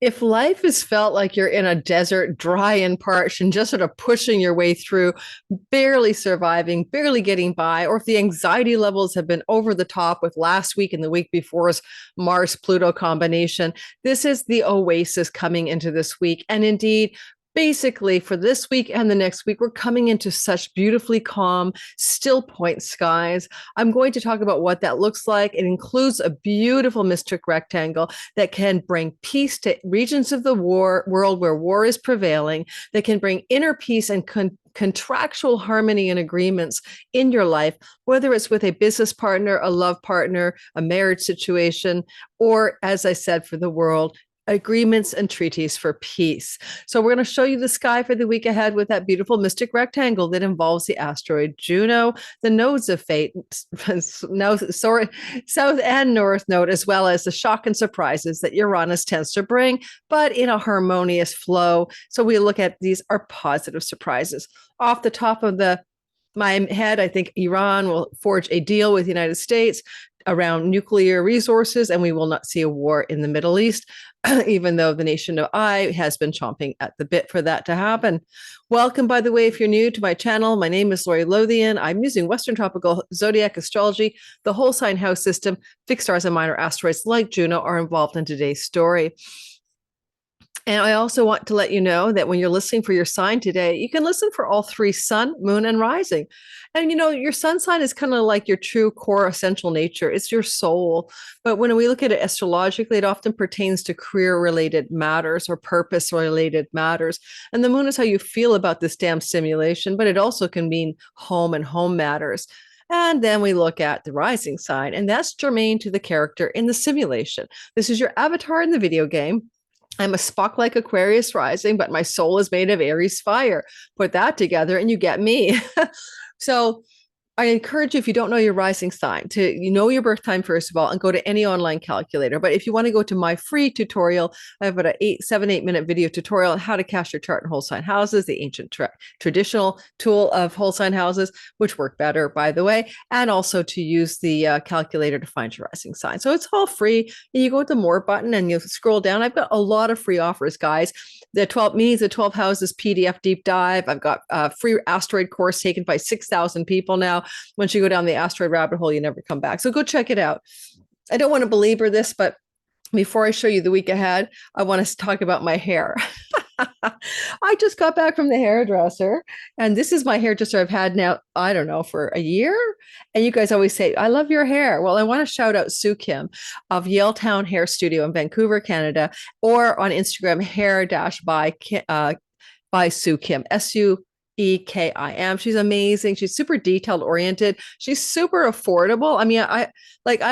If life has felt like you're in a desert, dry and parched, and just sort of pushing your way through, barely surviving, barely getting by, or if the anxiety levels have been over the top with last week and the week before's Mars Pluto combination, this is the oasis coming into this week. And indeed, basically for this week and the next week, we're coming into such beautifully calm, still point skies. I'm going to talk about what that looks like. It includes a beautiful mystic rectangle that can bring peace to regions of the world where war is prevailing, that can bring inner peace and contractual harmony and agreements in your life, whether it's with a business partner, a love partner, a marriage situation, or, as I said, for the world, agreements and treaties for peace. So we're going to show you the sky for the week ahead with that beautiful mystic rectangle that involves the asteroid Juno, the nodes of fate, south and north node, as well as the shock and surprises that Uranus tends to bring, but in a harmonious flow. So we look at these are positive surprises. Off the top of my head, I think Iran will forge a deal with the United States around nuclear resources, and we will not see a war in the Middle East, even though the nation of I has been chomping at the bit for that to happen. Welcome, by the way, if you're new to my channel. My name is Lori Lothian. I'm using Western Tropical Zodiac Astrology. The whole sign house system, fixed stars and minor asteroids like Juno are involved in today's story. And I also want to let you know that when you're listening for your sign today, you can listen for all three sun, moon, and rising. And your sun sign is kind of like your true core essential nature. It's your soul. But when we look at it astrologically, it often pertains to career-related matters or purpose-related matters. And the moon is how you feel about this damn simulation, but it also can mean home and home matters. And then we look at the rising sign, and that's germane to the character in the simulation. This is your avatar in the video game. I'm a Spock-like Aquarius rising, but my soul is made of Aries fire. Put that together and you get me. So I encourage you, if you don't know your rising sign, to know your birth time, first of all, and go to any online calculator. But if you want to go to my free tutorial, I have about a 7-8 minute video tutorial on how to cast your chart in whole sign houses, the ancient traditional tool of whole sign houses, which work better, by the way, and also to use the calculator to find your rising sign. So it's all free. You go to the more button and you scroll down. I've got a lot of free offers, guys. The 12 houses PDF deep dive. I've got a free asteroid course taken by 6,000 people now. Once you go down the asteroid rabbit hole, you never come back. So go check it out. I don't want to belabor this, but before I show you the week ahead, I want to talk about my hair. I just got back from the hairdresser, and this is my hairdresser I've had now, I don't know, for a year. And you guys always say, I love your hair. Well, I want to shout out Sue Kim of Yaletown Hair Studio in Vancouver, Canada, or on Instagram, hair-by Sue Kim, Suekim. She's amazing. She's super detailed oriented. She's super affordable. I mean, I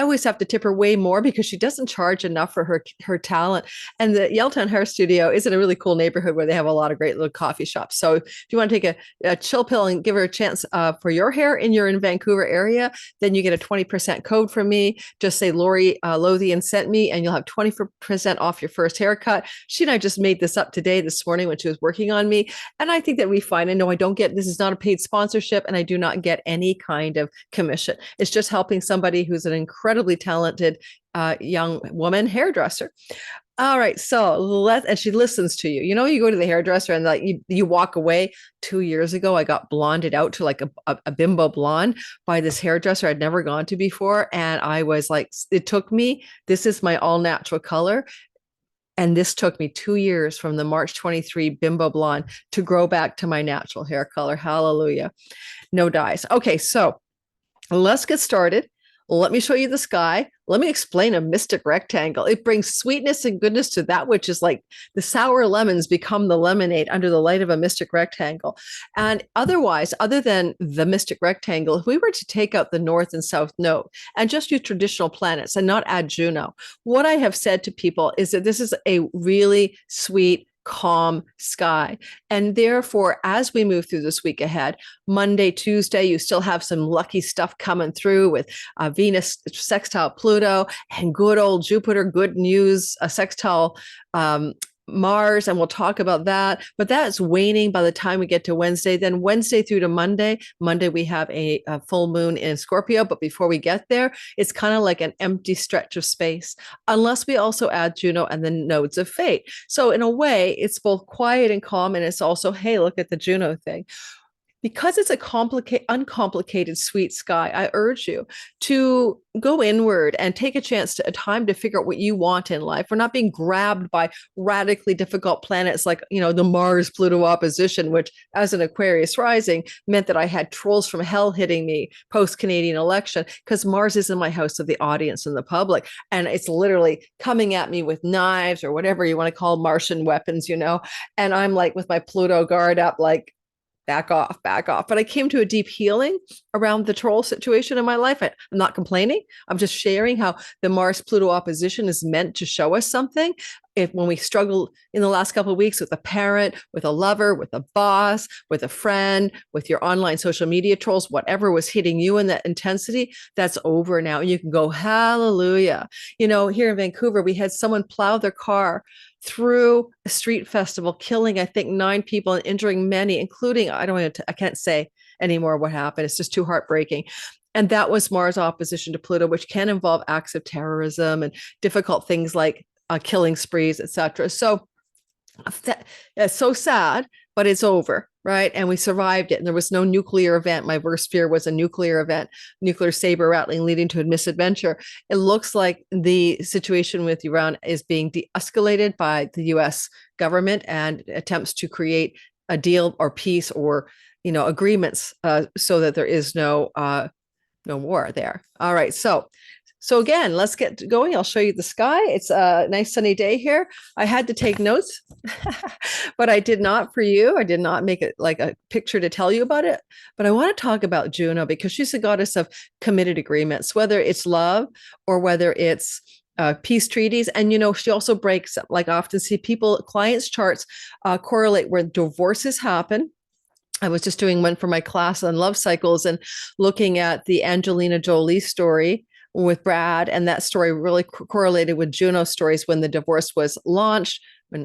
always have to tip her way more because she doesn't charge enough for her talent. And the Yaletown Hair Studio is in a really cool neighborhood where they have a lot of great little coffee shops. So if you want to take a chill pill and give her a chance for your hair and you're in Vancouver area, then you get a 20% code from me. Just say Lori Lothian sent me, and you'll have 20% off your first haircut. She and I just made this up this morning when she was working on me. And I think that we find, and no, I don't get, this is not a paid sponsorship, and I do not get any kind of commission. It's just helping somebody who's an incredibly talented young woman hairdresser. All right, so and she listens to you. You go to the hairdresser and like you walk away. 2 years ago, I got blonded out to like a bimbo blonde by this hairdresser I'd never gone to before, and I was like, this is my all natural color. And this took me 2 years from the March 23 bimbo blonde to grow back to my natural hair color. Hallelujah. No dyes. Okay, so let's get started. Let me show you the sky. Let me explain a mystic rectangle. It brings sweetness and goodness to that which is like the sour lemons become the lemonade under the light of a mystic rectangle. And otherwise, other than the mystic rectangle, if we were to take out the north and south node and just use traditional planets and not add Juno, what I have said to people is that this is a really sweet, calm sky. And therefore, as we move through this week ahead, Monday, Tuesday, you still have some lucky stuff coming through with Venus sextile Pluto and good old Jupiter, good news, a sextile Mars, and we'll talk about that. But that's waning by the time we get to Wednesday. Then Wednesday through to Monday. Monday, we have a full moon in Scorpio. But before we get there, it's kind of like an empty stretch of space, unless we also add Juno and the nodes of fate. So in a way, it's both quiet and calm. And it's also, hey, look at the Juno thing. Because it's a uncomplicated, sweet sky, I urge you to go inward and take a time to figure out what you want in life. We're not being grabbed by radically difficult planets like, the Mars Pluto opposition, which as an Aquarius rising meant that I had trolls from hell hitting me post Canadian election, because Mars is in my house of the audience and the public. And it's literally coming at me with knives or whatever you want to call Martian weapons, and I'm like with my Pluto guard up, like, back off, back off. But I came to a deep healing around the troll situation in my life. I'm not complaining. I'm just sharing how the Mars Pluto opposition is meant to show us something. When we struggle in the last couple of weeks with a parent, with a lover, with a boss, with a friend, with your online social media trolls, whatever was hitting you in that intensity, that's over now. And you can go, hallelujah. Here in Vancouver, we had someone plow their car through a street festival, killing, I think, 9 people and injuring many, including, I can't say anymore what happened. It's just too heartbreaking. And that was Mars opposition to Pluto, which can involve acts of terrorism and difficult things like killing sprees, etc. So that's so sad, but it's over, right? And we survived it. And there was no nuclear event. My worst fear was a nuclear event, nuclear saber rattling leading to a misadventure. It looks like the situation with Iran is being de-escalated by the US government and attempts to create a deal or peace or, agreements so that there is no war there. All right. So again, let's get going. I'll show you the sky. It's a nice sunny day here. I had to take notes, but I did not for you. I did not make it like a picture to tell you about it. But I want to talk about Juno because she's a goddess of committed agreements, whether it's love or whether it's peace treaties. And, she also breaks, like I often see clients' charts correlate where divorces happen. I was just doing one for my class on love cycles and looking at the Angelina Jolie story with Brad, and that story really correlated with Juno's stories when the divorce was launched. When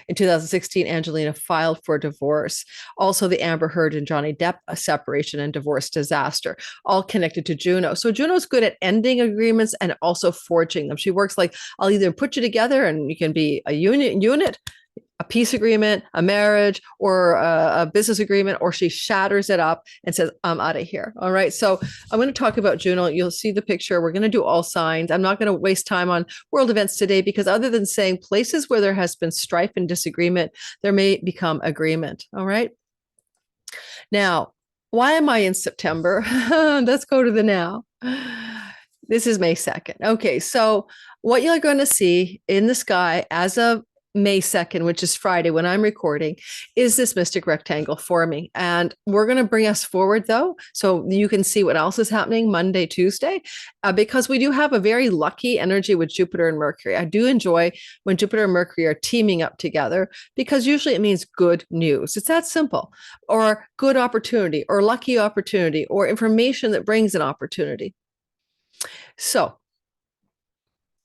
in 2016, Angelina filed for divorce. Also, the Amber Heard and Johnny Depp separation and divorce disaster, all connected to Juno. So Juno's good at ending agreements and also forging them. She works like, I'll either put you together and you can be a unit, a peace agreement, a marriage, or a business agreement, or she shatters it up and says, I'm out of here. All right. So I'm going to talk about Juno. You'll see the picture. We're going to do all signs. I'm not going to waste time on world events today because other than saying places where there has been strife and disagreement, there may become agreement. All right. Now, why am I in September? Let's go to the now. This is May 2nd. Okay. So what you're going to see in the sky as of May 2nd, which is Friday when I'm recording, is this mystic rectangle forming. And we're going to bring us forward, though, so you can see what else is happening Monday, Tuesday, because we do have a very lucky energy with Jupiter and Mercury. I do enjoy when Jupiter and Mercury are teaming up together because usually it means good news. It's that simple, or good opportunity, or lucky opportunity, or information that brings an opportunity. So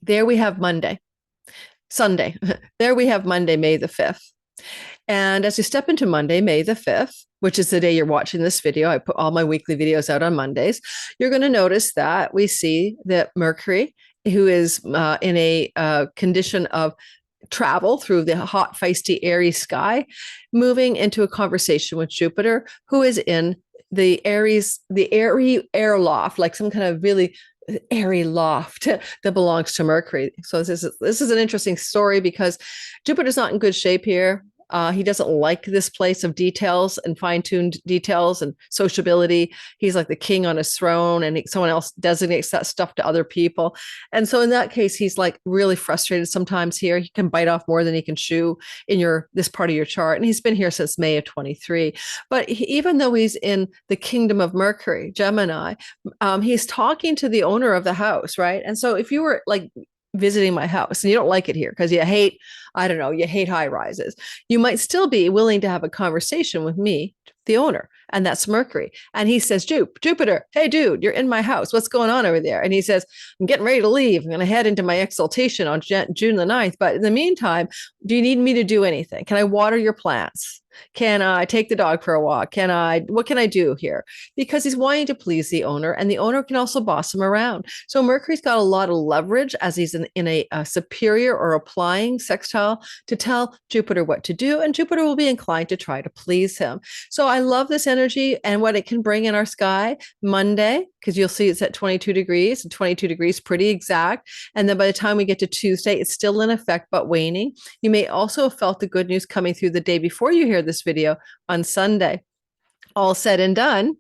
there we have Sunday. There we have Monday, May the 5th. And as you step into Monday, May the 5th, which is the day you're watching this video, I put all my weekly videos out on Mondays, you're going to notice that we see that Mercury, who is in a condition of travel through the hot, feisty, Aries sky, moving into a conversation with Jupiter, who is in the Aries, the airy airloft, like some kind of really airy loft that belongs to Mercury. So this is an interesting story because Jupiter's not in good shape here. He doesn't like this place of details and fine-tuned details and sociability. He's like the king on his throne, and someone else designates that stuff to other people. And so in that case, he's like really frustrated sometimes here. He can bite off more than he can chew in this part of your chart. And he's been here since May of 23. But even though he's in the kingdom of Mercury, Gemini, he's talking to the owner of the house, right? And so if you were like visiting my house and you don't like it here because you hate high rises, you might still be willing to have a conversation with me the owner, and that's Mercury. And he says, Jupiter, hey, dude, you're in my house. What's going on over there? And he says, I'm getting ready to leave. I'm going to head into my exaltation on June the 9th. But in the meantime, do you need me to do anything? Can I water your plants? Can I take the dog for a walk? What can I do here? Because he's wanting to please the owner, and the owner can also boss him around. So Mercury's got a lot of leverage as he's in a superior or applying sextile to tell Jupiter what to do, and Jupiter will be inclined to try to please him. So I love this energy and what it can bring in our sky Monday, because you'll see it's at 22 degrees, and 22 degrees pretty exact. And then by the time we get to Tuesday, it's still in effect, but waning. You may also have felt the good news coming through the day before you hear this video on Sunday. All said and done,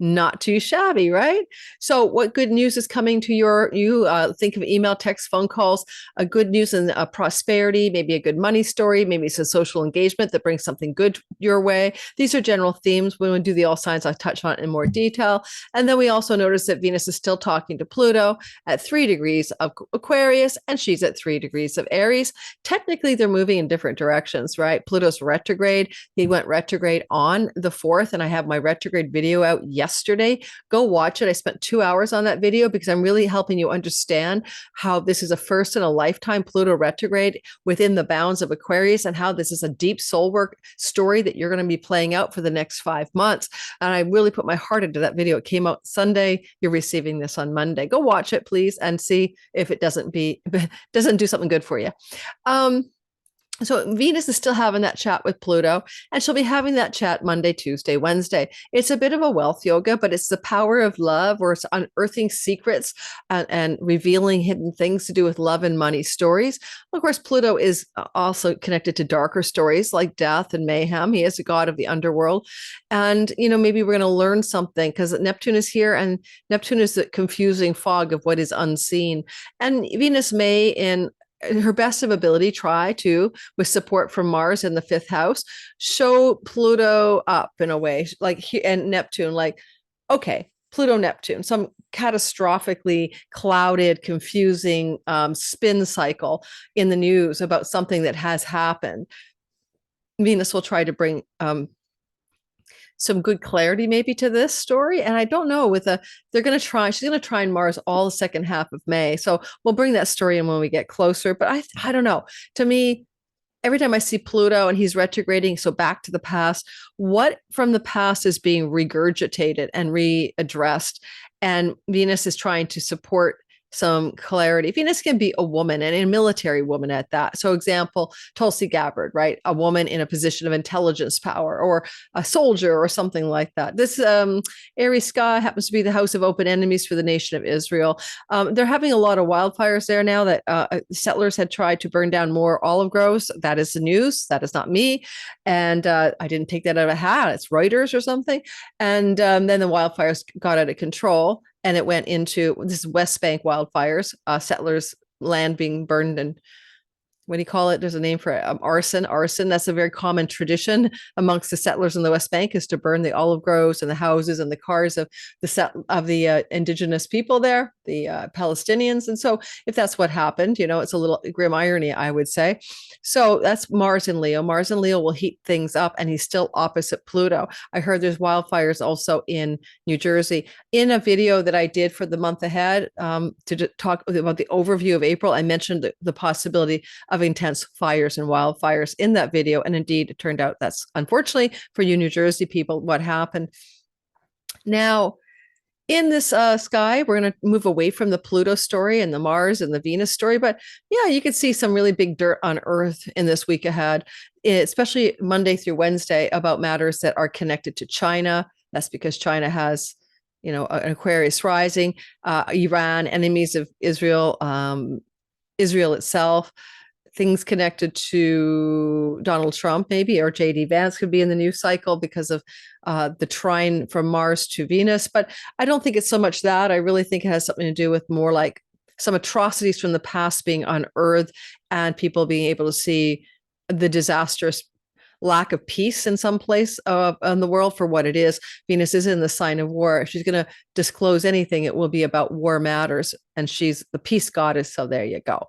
not too shabby, right? So what good news is coming to you? Think of email, text, phone calls, a good news and prosperity, maybe a good money story, maybe it's a social engagement that brings something good your way. These are general themes. When we do the all signs, I'll touch on it in more detail. And then we also notice that Venus is still talking to Pluto at 3 degrees of Aquarius, and she's at 3 degrees of Aries. Technically, they're moving in different directions, right? Pluto's retrograde. He went retrograde on the 4th, and I have my retrograde video out yesterday. Go watch it. I spent 2 hours on that video because I'm really helping you understand how this is a first in a lifetime Pluto retrograde within the bounds of Aquarius, and how this is a deep soul work story that you're going to be playing out for the next 5 months. And I really put my heart into that video. It came out Sunday. You're receiving this on Monday. Go watch it, please, and see if it doesn't do something good for you. So Venus is still having that chat with Pluto, and she'll be having that chat Monday, Tuesday, Wednesday. It's a bit of a wealth yoga, but it's the power of love, or it's unearthing secrets and revealing hidden things to do with love and money stories. Of course, Pluto is also connected to darker stories like death and mayhem. He is a god of the underworld. And, maybe we're going to learn something because Neptune is here, and Neptune is the confusing fog of what is unseen. And Venus may, in her best of ability, try to, with support from Mars in the 5th house, show Pluto up in a way, and Neptune, okay, Pluto, Neptune, some catastrophically clouded, confusing spin cycle in the news about something that has happened. Venus will try to bring some good clarity maybe to this story. And I don't know, she's going to try and Mars all the second half of May. So we'll bring that story in when we get closer. But I don't know. To me, every time I see Pluto and he's retrograding, so back to the past, what from the past is being regurgitated and readdressed? And Venus is trying to support some clarity. Venus can be a woman, and a military woman at that. So example, Tulsi Gabbard, right? A woman in a position of intelligence power, or a soldier, or something like that. This Aries sky happens to be the house of open enemies for the nation of Israel. They're having a lot of wildfires there now that settlers had tried to burn down more olive groves. That is the news. That is not me. And I didn't take that out of a hat. It's Reuters or something. And then the wildfires got out of control. And it went into this West Bank wildfires, settlers' land being burned, and what do you call it? There's a name for it. Arson. That's a very common tradition amongst the settlers in the West Bank, is to burn the olive groves and the houses and the cars of the indigenous people there, the Palestinians. And so if that's what happened, it's a little grim irony, I would say. So that's Mars in Leo. Mars in Leo will heat things up, and he's still opposite Pluto. I heard there's wildfires also in New Jersey. In a video that I did for the month ahead, to talk about the overview of April, I mentioned the possibility of intense fires and wildfires in that video. And indeed, it turned out that's unfortunately for you New Jersey people what happened. Now, in this sky, we're going to move away from the Pluto story and the Mars and the Venus story. But yeah, you could see some really big dirt on Earth in this week ahead, especially Monday through Wednesday, about matters that are connected to China. That's because China has, an Aquarius rising, Iran, enemies of Israel, Israel itself. Things connected to Donald Trump, maybe, or J.D. Vance could be in the news cycle because of the trine from Mars to Venus. But I don't think it's so much that. I really think it has something to do with more like some atrocities from the past being unearthed, and people being able to see the disastrous lack of peace in some place in the world for what it is. Venus is in the sign of war. If she's going to disclose anything, it will be about war matters, and she's the peace goddess. So there you go.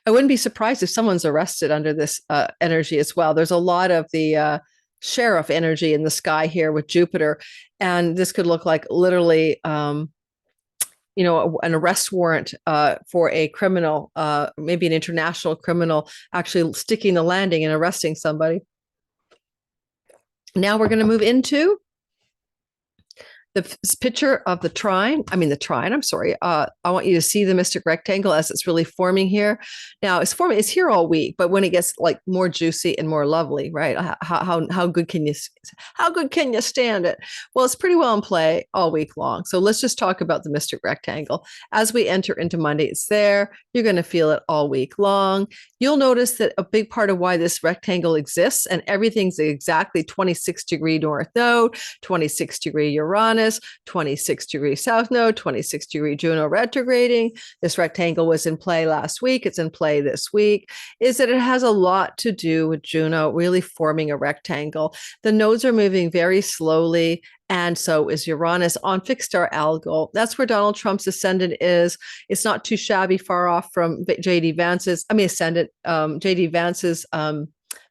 I wouldn't be surprised if someone's arrested under this energy as well. There's a lot of the sheriff energy in the sky here with Jupiter. And this could look like literally, you know, an arrest warrant for a criminal, maybe an international criminal, actually sticking the landing and arresting somebody. Now we're going to move into the picture of the trine. I'm sorry. I want you to see the mystic rectangle as it's really forming here. Now it's here all week, but when it gets like more juicy and more lovely, right? How good can you stand it? Well, it's pretty well in play all week long. So let's just talk about the mystic rectangle. As we enter into Monday, it's there. You're going to feel it all week long. You'll notice that a big part of why this rectangle exists, and everything's exactly 26-degree north node, 26-degree Uranus, 26-degree south node, 26-degree Juno retrograding. This rectangle was in play last week. It's in play this week. Is that it has a lot to do with Juno really forming a rectangle. The nodes are moving very slowly, and so is Uranus on fixed star algol. That's where Donald Trump's ascendant is. It's not too shabby far off from J.D. Vance's, J.D. Vance's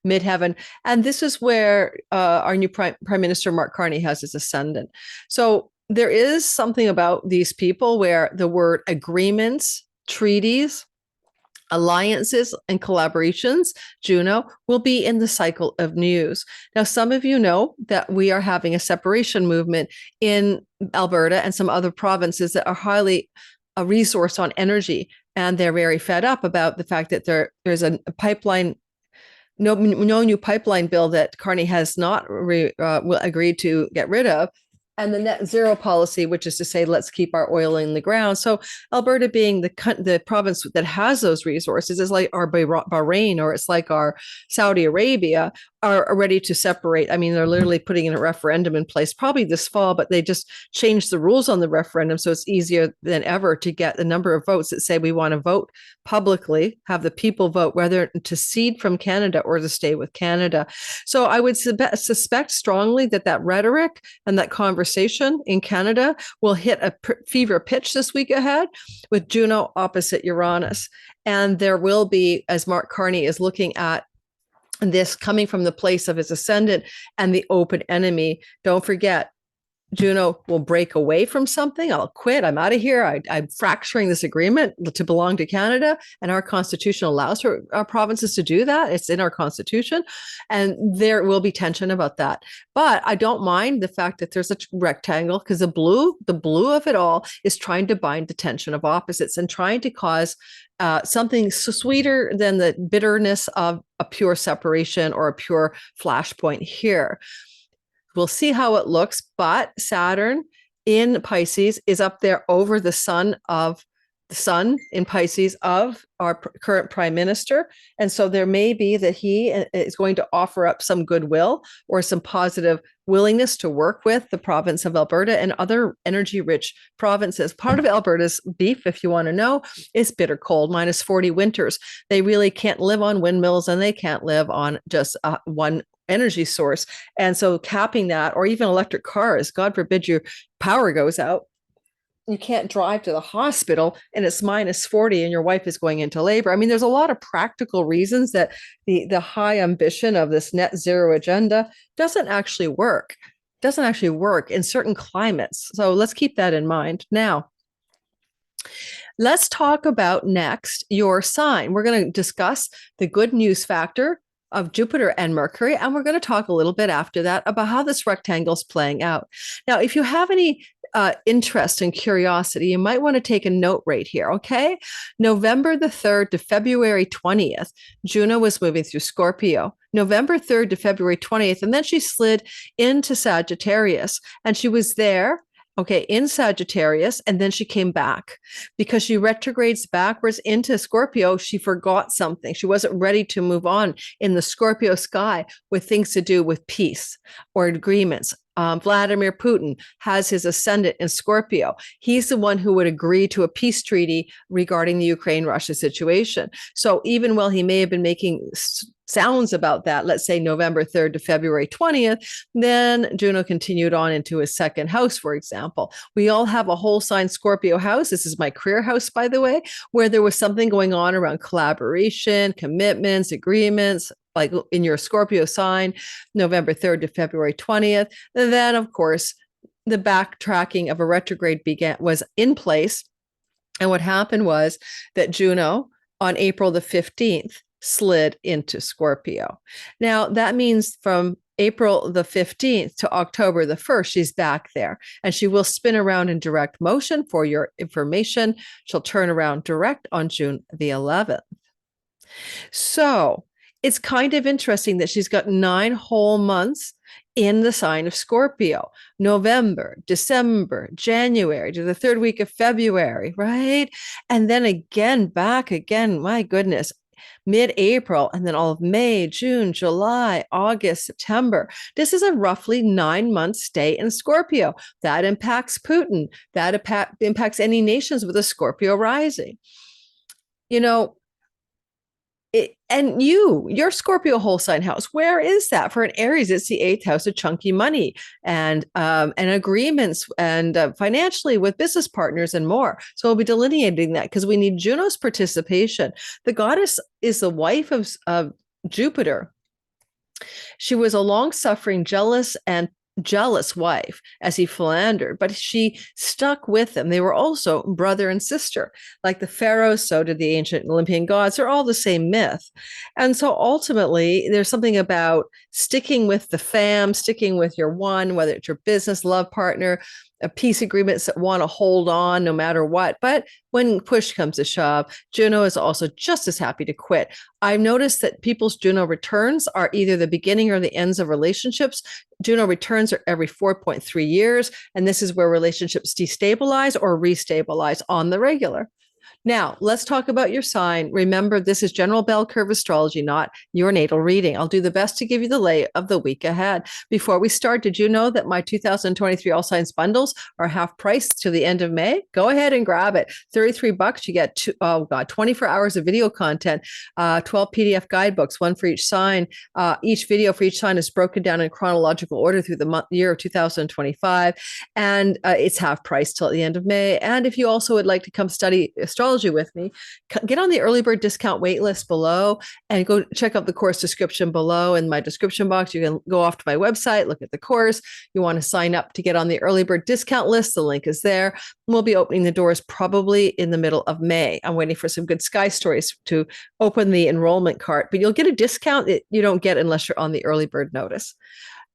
midheaven. And this is where our new Prime Minister, Mark Carney, has his ascendant. So there is something about these people where the word agreements, treaties, alliances, and collaborations, Juno, will be in the cycle of news. Now, some of you know that we are having a separation movement in Alberta and some other provinces that are highly a resource on energy. And they're very fed up about the fact that there's a pipeline, no new pipeline bill that Carney has not agreed to get rid of, and the net zero policy, which is to say, let's keep our oil in the ground. So Alberta, being the province that has those resources, is like our Bahrain, or it's like our Saudi Arabia, are ready to separate. I mean, they're literally putting in a referendum in place probably this fall, but they just changed the rules on the referendum. So it's easier than ever to get the number of votes that say we want to vote publicly, have the people vote whether to cede from Canada or to stay with Canada. So I would suspect strongly that rhetoric and that conversation in Canada will hit a fever pitch this week ahead with Juno opposite Uranus. And there will be, as Mark Carney is looking at this coming from the place of his ascendant and the open enemy, don't forget, Juno will break away from something. I'll quit. I'm out of here. I'm fracturing this agreement to belong to Canada. And our constitution allows for our provinces to do that. It's in our constitution. And there will be tension about that. But I don't mind the fact that there's a rectangle, because the blue of it all is trying to bind the tension of opposites and trying to cause something sweeter than the bitterness of a pure separation or a pure flashpoint here. We'll see how it looks, but Saturn in Pisces is up there over the sun in Pisces of our current prime minister. And so there may be that he is going to offer up some goodwill or some positive willingness to work with the province of Alberta and other energy-rich provinces. Part of Alberta's beef, if you want to know, is bitter cold, -40 winters. They really can't live on windmills, and they can't live on just one energy source. And so capping that, or even electric cars, God forbid your power goes out, you can't drive to the hospital and it's -40 and your wife is going into labor. I mean, there's a lot of practical reasons that the high ambition of this net zero agenda doesn't actually work in certain climates. So let's keep that in mind. Now, let's talk about next your sign. We're going to discuss the good news factor of Jupiter and Mercury, and we're going to talk a little bit after that about how this rectangle is playing out. Now, if you have any interest and curiosity, you might want to take a note right here, okay? November the 3rd to February 20th, Juno was moving through Scorpio. November 3rd to February 20th, and then she slid into Sagittarius, and she was there in Sagittarius, and then she came back because she retrogrades backwards into Scorpio. She forgot something. She wasn't ready to move on in the Scorpio sky with things to do with peace or agreements. Vladimir Putin has his ascendant in Scorpio. He's the one who would agree to a peace treaty regarding the Ukraine-Russia situation. So even while he may have been making sounds about that, let's say November 3rd to February 20th, then Juno continued on into his second house, for example. We all have a whole sign Scorpio house. This is my career house, by the way, where there was something going on around collaboration, commitments, agreements, like in your Scorpio sign, November 3rd to February 20th. And then, of course, the backtracking of a retrograde was in place. And what happened was that Juno on April the 15th slid into Scorpio. Now, that means from April the 15th to October the 1st, she's back there, and she will spin around in direct motion. For your information, she'll turn around direct on June the 11th. So it's kind of interesting that she's got 9 whole months in the sign of Scorpio, November, December, January to the 3rd week of February, right? And then again, back again, my goodness, mid-April, and then all of May, June, July, August, September. This is a roughly 9-month stay in Scorpio. That impacts Putin. That impacts any nations with a Scorpio rising. You know, and your Scorpio whole sign house, where is that? For an Aries, it's the 8th house of chunky money and agreements and financially with business partners and more. So we'll be delineating that because we need Juno's participation. The goddess is the wife of Jupiter. She was a long-suffering, jealous wife as he philandered, but she stuck with them. They were also brother and sister. Like the pharaohs, so did the ancient Olympian gods. They're all the same myth. And so ultimately, there's something about sticking with the fam, sticking with your one, whether it's your business, love partner, peace agreements that want to hold on no matter what. But when push comes to shove, Juno is also just as happy to quit. I've noticed that people's Juno returns are either the beginning or the ends of relationships. Juno returns are every 4.3 years, and this is where relationships destabilize or restabilize on the regular. Now, let's talk about your sign. Remember, this is general bell curve astrology, not your natal reading. I'll do the best to give you the lay of the week ahead. Before we start, did you know that my 2023 All Signs bundles are half price to the end of May? Go ahead and grab it. $33. You get 24 hours of video content, 12 PDF guidebooks, one for each sign. Each video for each sign is broken down in chronological order through the year of 2025. And it's half price till the end of May. And if you also would like to come study astrology with me, get on the early bird discount wait list below and go check out the course description below in my description box. You can go off to my website, look at the course. You want to sign up to get on the early bird discount list. The link is there. We'll be opening the doors probably in the middle of May. I'm waiting for some good sky stories to open the enrollment cart, but you'll get a discount that you don't get unless you're on the early bird notice.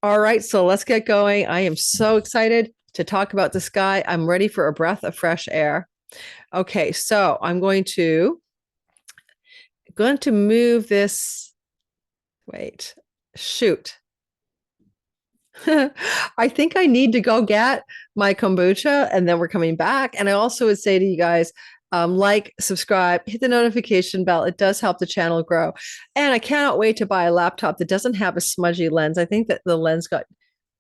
All right, so let's get going. I am so excited to talk about the sky. I'm ready for a breath of fresh air. Okay, so I'm going to move this. Wait, shoot. I think I need to go get my kombucha and then we're coming back. And I also would say to you guys, like, subscribe, hit the notification bell. It does help the channel grow. And I cannot wait to buy a laptop that doesn't have a smudgy lens. I think that the lens got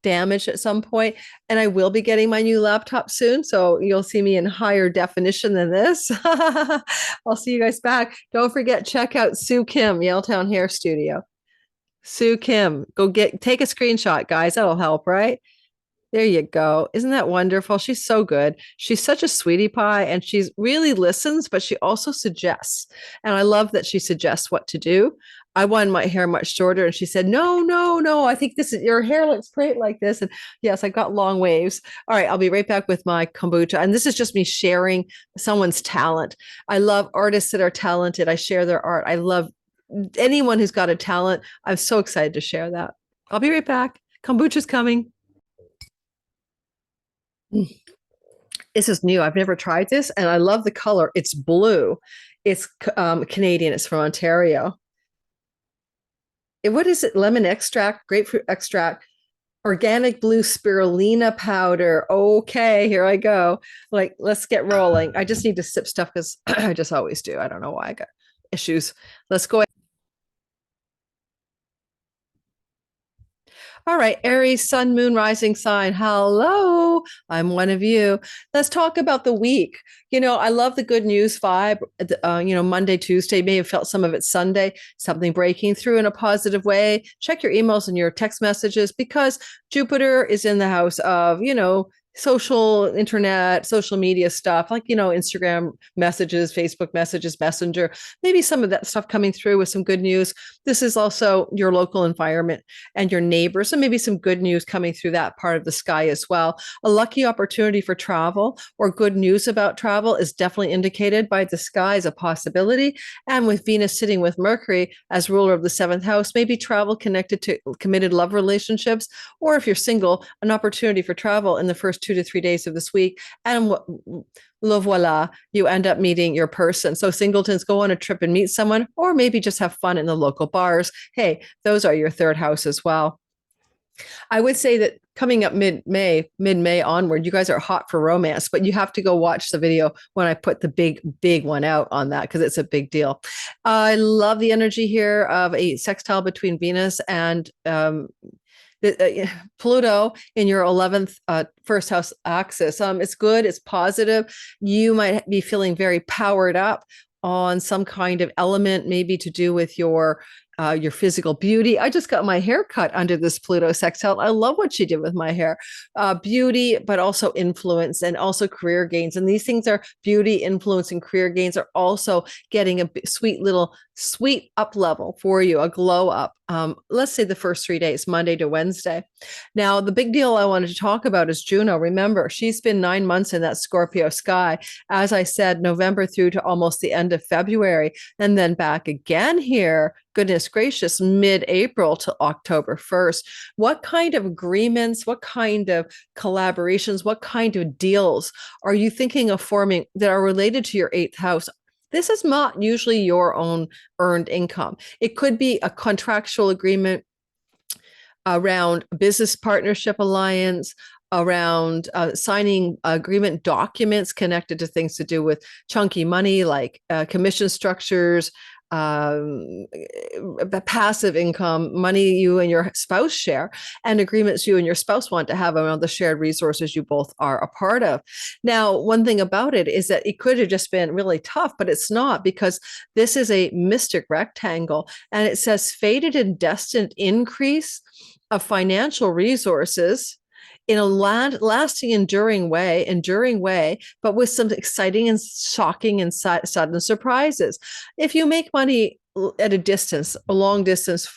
damaged at some point, and I will be getting my new laptop soon, so you'll see me in higher definition than this. I'll see you guys back. Don't forget, check out Sue Kim, Yaletown Hair Studio. Sue Kim, take a screenshot, guys. That'll help, right? There you go. Isn't that wonderful? She's so good. She's such a sweetie pie, and she really listens, but she also suggests. And I love that she suggests what to do. I wanted my hair much shorter, and she said, no, I think your hair looks great like this. And yes, I got long waves. All right, I'll be right back with my kombucha. And this is just me sharing someone's talent. I love artists that are talented. I share their art. I love anyone who's got a talent. I'm so excited to share that. I'll be right back. Kombucha's coming. This is new. I've never tried this, and I love the color. It's blue. It's Canadian. It's from Ontario. What is it? Lemon extract, grapefruit extract, organic blue spirulina powder. Okay, here I go. Like, let's get rolling. I just need to sip stuff because I just always do. I don't know why I got issues. Let's go ahead. All right, Aries, sun, moon, rising sign. Hello, I'm one of you. Let's talk about the week. I love the good news vibe. Monday, Tuesday, may have felt some of it Sunday, something breaking through in a positive way. Check your emails and your text messages because Jupiter is in the house of, social internet, social media stuff like, Instagram messages, Facebook messages, Messenger, maybe some of that stuff coming through with some good news. This is also your local environment and your neighbors. So maybe some good news coming through that part of the sky as well. A lucky opportunity for travel or good news about travel is definitely indicated by the sky as a possibility. And with Venus sitting with Mercury as ruler of the seventh house, maybe travel connected to committed love relationships, or if you're single, an opportunity for travel in the first 2 to 3 days of this week. And le voila, you end up meeting your person. So singletons, go on a trip and meet someone, or maybe just have fun in the local bars. Hey, those are your third house as well. I would say that coming up mid-May onward, you guys are hot for romance, but you have to go watch the video when I put the big one out on that because it's a big deal. I love the energy here of a sextile between Venus and Pluto in your 11th first house axis. It's good. It's positive. You might be feeling very powered up on some kind of element, maybe to do with your physical beauty. I just got my hair cut under this Pluto sextile. I love what she did with my hair. Beauty, but also influence and also career gains. And these things are beauty, influence, and career gains are also getting a sweet up level for you, a glow up. Let's say the first 3 days, Monday to Wednesday. Now, the big deal I wanted to talk about is Juno. Remember, she's been 9 months in that Scorpio sky. As I said, November through to almost the end of February, and then back again here, goodness gracious, mid-April to October 1st. What kind of agreements, what kind of collaborations, what kind of deals are you thinking of forming that are related to your eighth house? This is not usually your own earned income. It could be a contractual agreement around business partnership alliance, around signing agreement documents connected to things to do with chunky money like commission structures, passive income, money you and your spouse share, and agreements you and your spouse want to have around the shared resources you both are a part of. Now, one thing about it is that it could have just been really tough, but it's not, because this is a mystic rectangle and it says fated and destined increase of financial resources in a lasting, enduring way, but with some exciting and shocking and sudden surprises. If you make money at a long distance,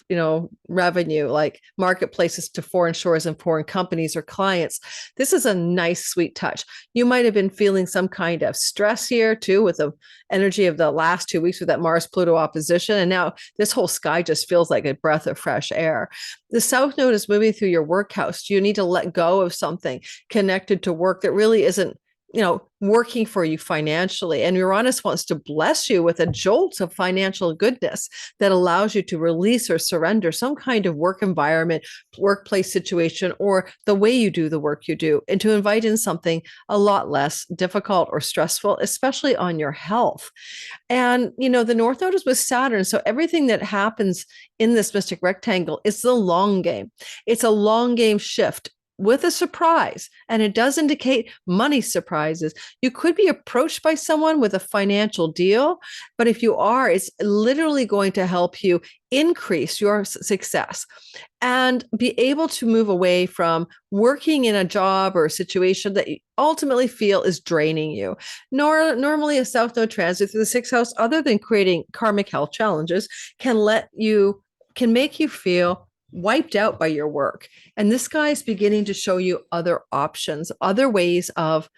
revenue, like marketplaces to foreign shores and foreign companies or clients, this is a nice, sweet touch. You might have been feeling some kind of stress here too, with the energy of the last 2 weeks with that Mars-Pluto opposition. And now this whole sky just feels like a breath of fresh air. The South Node is moving through your work house. You need to let go of something connected to work that really isn't working for you financially. And Uranus wants to bless you with a jolt of financial goodness that allows you to release or surrender some kind of work environment, workplace situation, or the way you do the work you do, and to invite in something a lot less difficult or stressful, especially on your health. And, the North Node is with Saturn. So everything that happens in this mystic rectangle is the long game. It's a long game shift with a surprise, and it does indicate money surprises. You could be approached by someone with a financial deal, but if you are, it's literally going to help you increase your success and be able to move away from working in a job or a situation that you ultimately feel is draining you. Normally, a South Node transit through the sixth house, other than creating karmic health challenges, can make you feel wiped out by your work. And this guy is beginning to show you other options, other ways of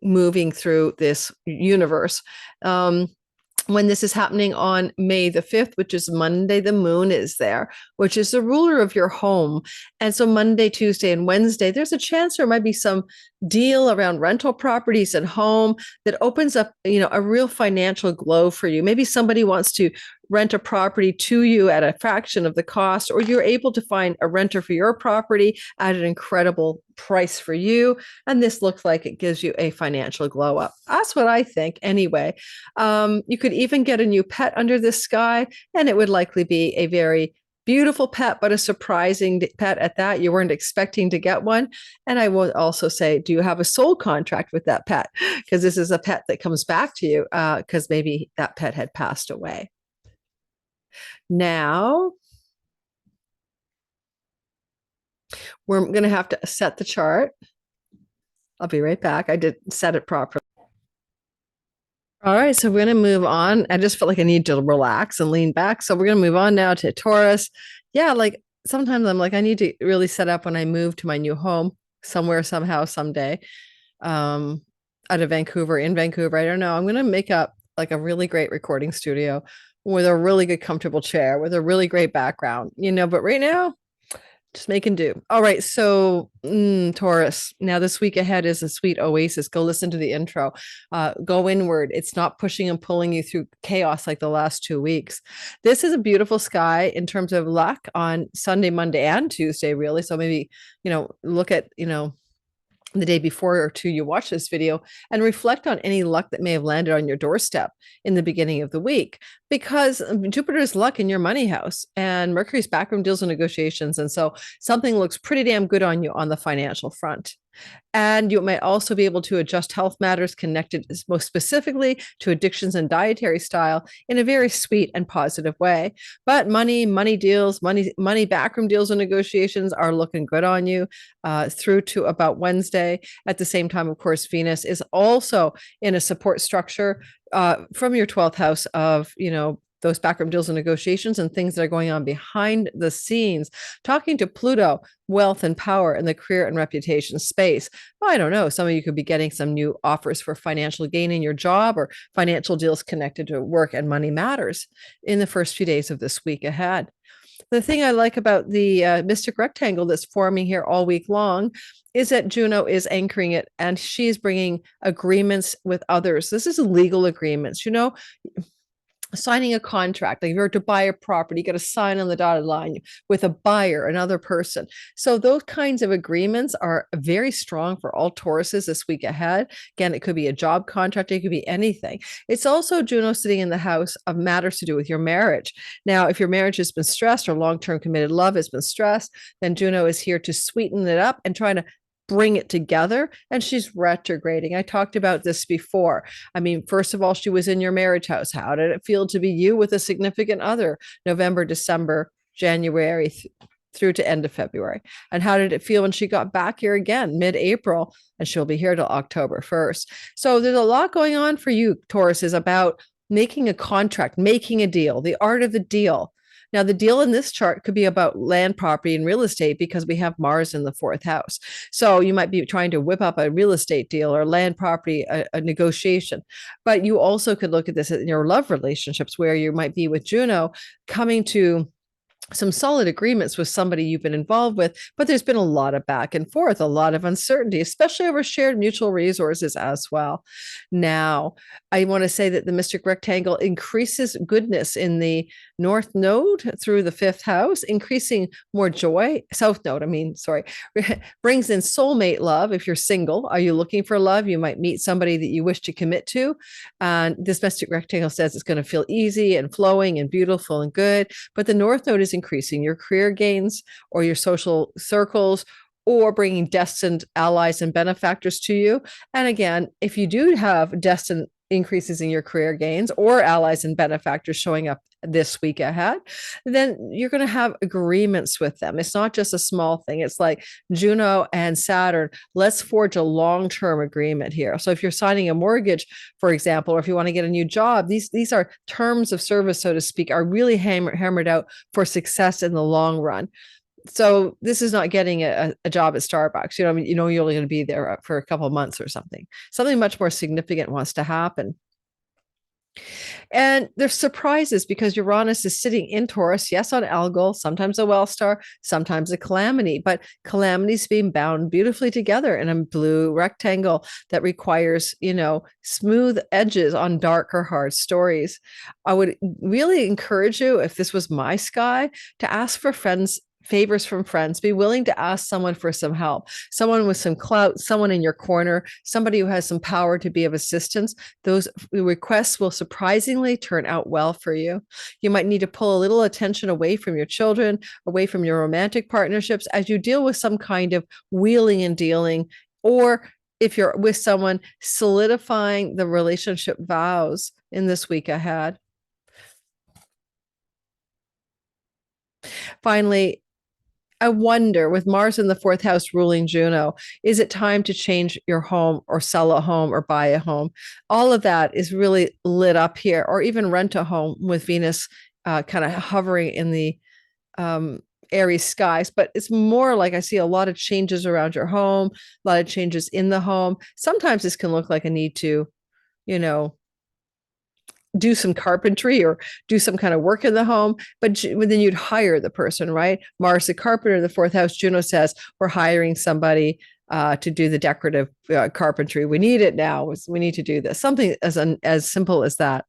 moving through this universe. When this is happening on May the 5th, which is Monday, the moon is there, which is the ruler of your home. And so Monday, Tuesday, and Wednesday, there's a chance there might be some deal around rental properties and home that opens up, a real financial glow for you. Maybe somebody wants to rent a property to you at a fraction of the cost, or you're able to find a renter for your property at an incredible price for you. And this looks like it gives you a financial glow up. That's what I think anyway. You could even get a new pet under this sky, and it would likely be a very Beautiful pet, but a surprising pet at that. You weren't expecting to get one. And I will also say, do you have a soul contract with that pet? Because this is a pet that comes back to you because maybe that pet had passed away. Now, we're going to have to set the chart. I'll be right back. I did set it properly. All right, so we're going to move on. I just felt like I need to relax and lean back. So we're going to move on now to Taurus. Yeah, like sometimes I'm like, I need to really set up when I move to my new home somewhere, somehow, someday, out of Vancouver, in Vancouver. I don't know. I'm going to make up like a really great recording studio with a really good, comfortable chair, with a really great background, but right now, just making do. All right. So, Taurus. Now, this week ahead is a sweet oasis. Go listen to the intro. Go inward. It's not pushing and pulling you through chaos like the last 2 weeks. This is a beautiful sky in terms of luck on Sunday, Monday, and Tuesday, really. So maybe, look at, the day before or two you watch this video and reflect on any luck that may have landed on your doorstep in the beginning of the week, because Jupiter's luck in your money house and Mercury's backroom deals and negotiations. And so something looks pretty damn good on you on the financial front. And you might also be able to adjust health matters connected most specifically to addictions and dietary style in a very sweet and positive way. But money deals, money backroom deals and negotiations are looking good on you through to about Wednesday. At the same time, of course, Venus is also in a support structure from your 12th house of, those backroom deals and negotiations and things that are going on behind the scenes, talking to Pluto, wealth and power in the career and reputation space. Well, I don't know. Some of you could be getting some new offers for financial gain in your job or financial deals connected to work and money matters in the first few days of this week ahead. The thing I like about the mystic rectangle that's forming here all week long is that Juno is anchoring it and she's bringing agreements with others. This is legal agreements, signing a contract. Like if you're to buy a property, you got to sign on the dotted line with a buyer, another person. So those kinds of agreements are very strong for all Tauruses this week ahead. Again, it could be a job contract. It could be anything. It's also Juno sitting in the house of matters to do with your marriage. Now, if your marriage has been stressed or long-term committed love has been stressed, then Juno is here to sweeten it up and try to bring it together. And she's retrograding. I talked about this before. I mean, first of all, she was in your marriage house. How did it feel to be you with a significant other November, December, January through to end of February? And how did it feel when she got back here again mid-April? And she'll be here till October 1st. So there's a lot going on for you, Taurus, is about making a contract, making a deal, the art of the deal. Now, the deal in this chart could be about land, property, and real estate because we have Mars in the 4th house. So you might be trying to whip up a real estate deal or land, property, a negotiation. But you also could look at this in your love relationships where you might be with Juno coming to some solid agreements with somebody you've been involved with, but there's been a lot of back and forth, a lot of uncertainty, especially over shared mutual resources as well. Now, I want to say that the mystic rectangle increases goodness in the north node through the 5th house, increasing more joy. South node, brings in soulmate love. If you're single, are you looking for love? You might meet somebody that you wish to commit to. And this mystic rectangle says it's going to feel easy and flowing and beautiful and good. But the north node is increasing your career gains or your social circles or bringing destined allies and benefactors to you. And again, if you do have destined increases in your career gains or allies and benefactors showing up this week ahead, then you're going to have agreements with them. It's not just a small thing. It's like Juno and Saturn. Let's forge a long-term agreement here. So if you're signing a mortgage, for example, or if you want to get a new job, these are terms of service, so to speak, are really hammered out for success in the long run. So this is not getting a job at Starbucks. You're only going to be there for a couple of months or something. Something much more significant wants to happen. And there's surprises because Uranus is sitting in Taurus, yes, on Algol, sometimes a well star, sometimes a calamity, but calamities being bound beautifully together in a blue rectangle that requires, smooth edges on dark or hard stories. I would really encourage you, if this was my sky, to ask for friends favors from friends. Be willing to ask someone for some help, someone with some clout, someone in your corner, somebody who has some power to be of assistance. Those requests will surprisingly turn out well for you. You might need to pull a little attention away from your children, away from your romantic partnerships as you deal with some kind of wheeling and dealing, or if you're with someone, solidifying the relationship vows in this week ahead. Finally, I wonder, with Mars in the fourth house ruling Juno, is it time to change your home or sell a home or buy a home? All of that is really lit up here, or even rent a home with Venus kind of hovering in the Aries skies. But it's more like I see a lot of changes around your home, a lot of changes in the home. Sometimes this can look like a need to, you know, do some carpentry or do some kind of work in the home, but then you'd hire the person, right? Mars, the carpenter, the fourth house, Juno says, we're hiring somebody to do the decorative carpentry. We need it now. We need to do this. Something as simple as that.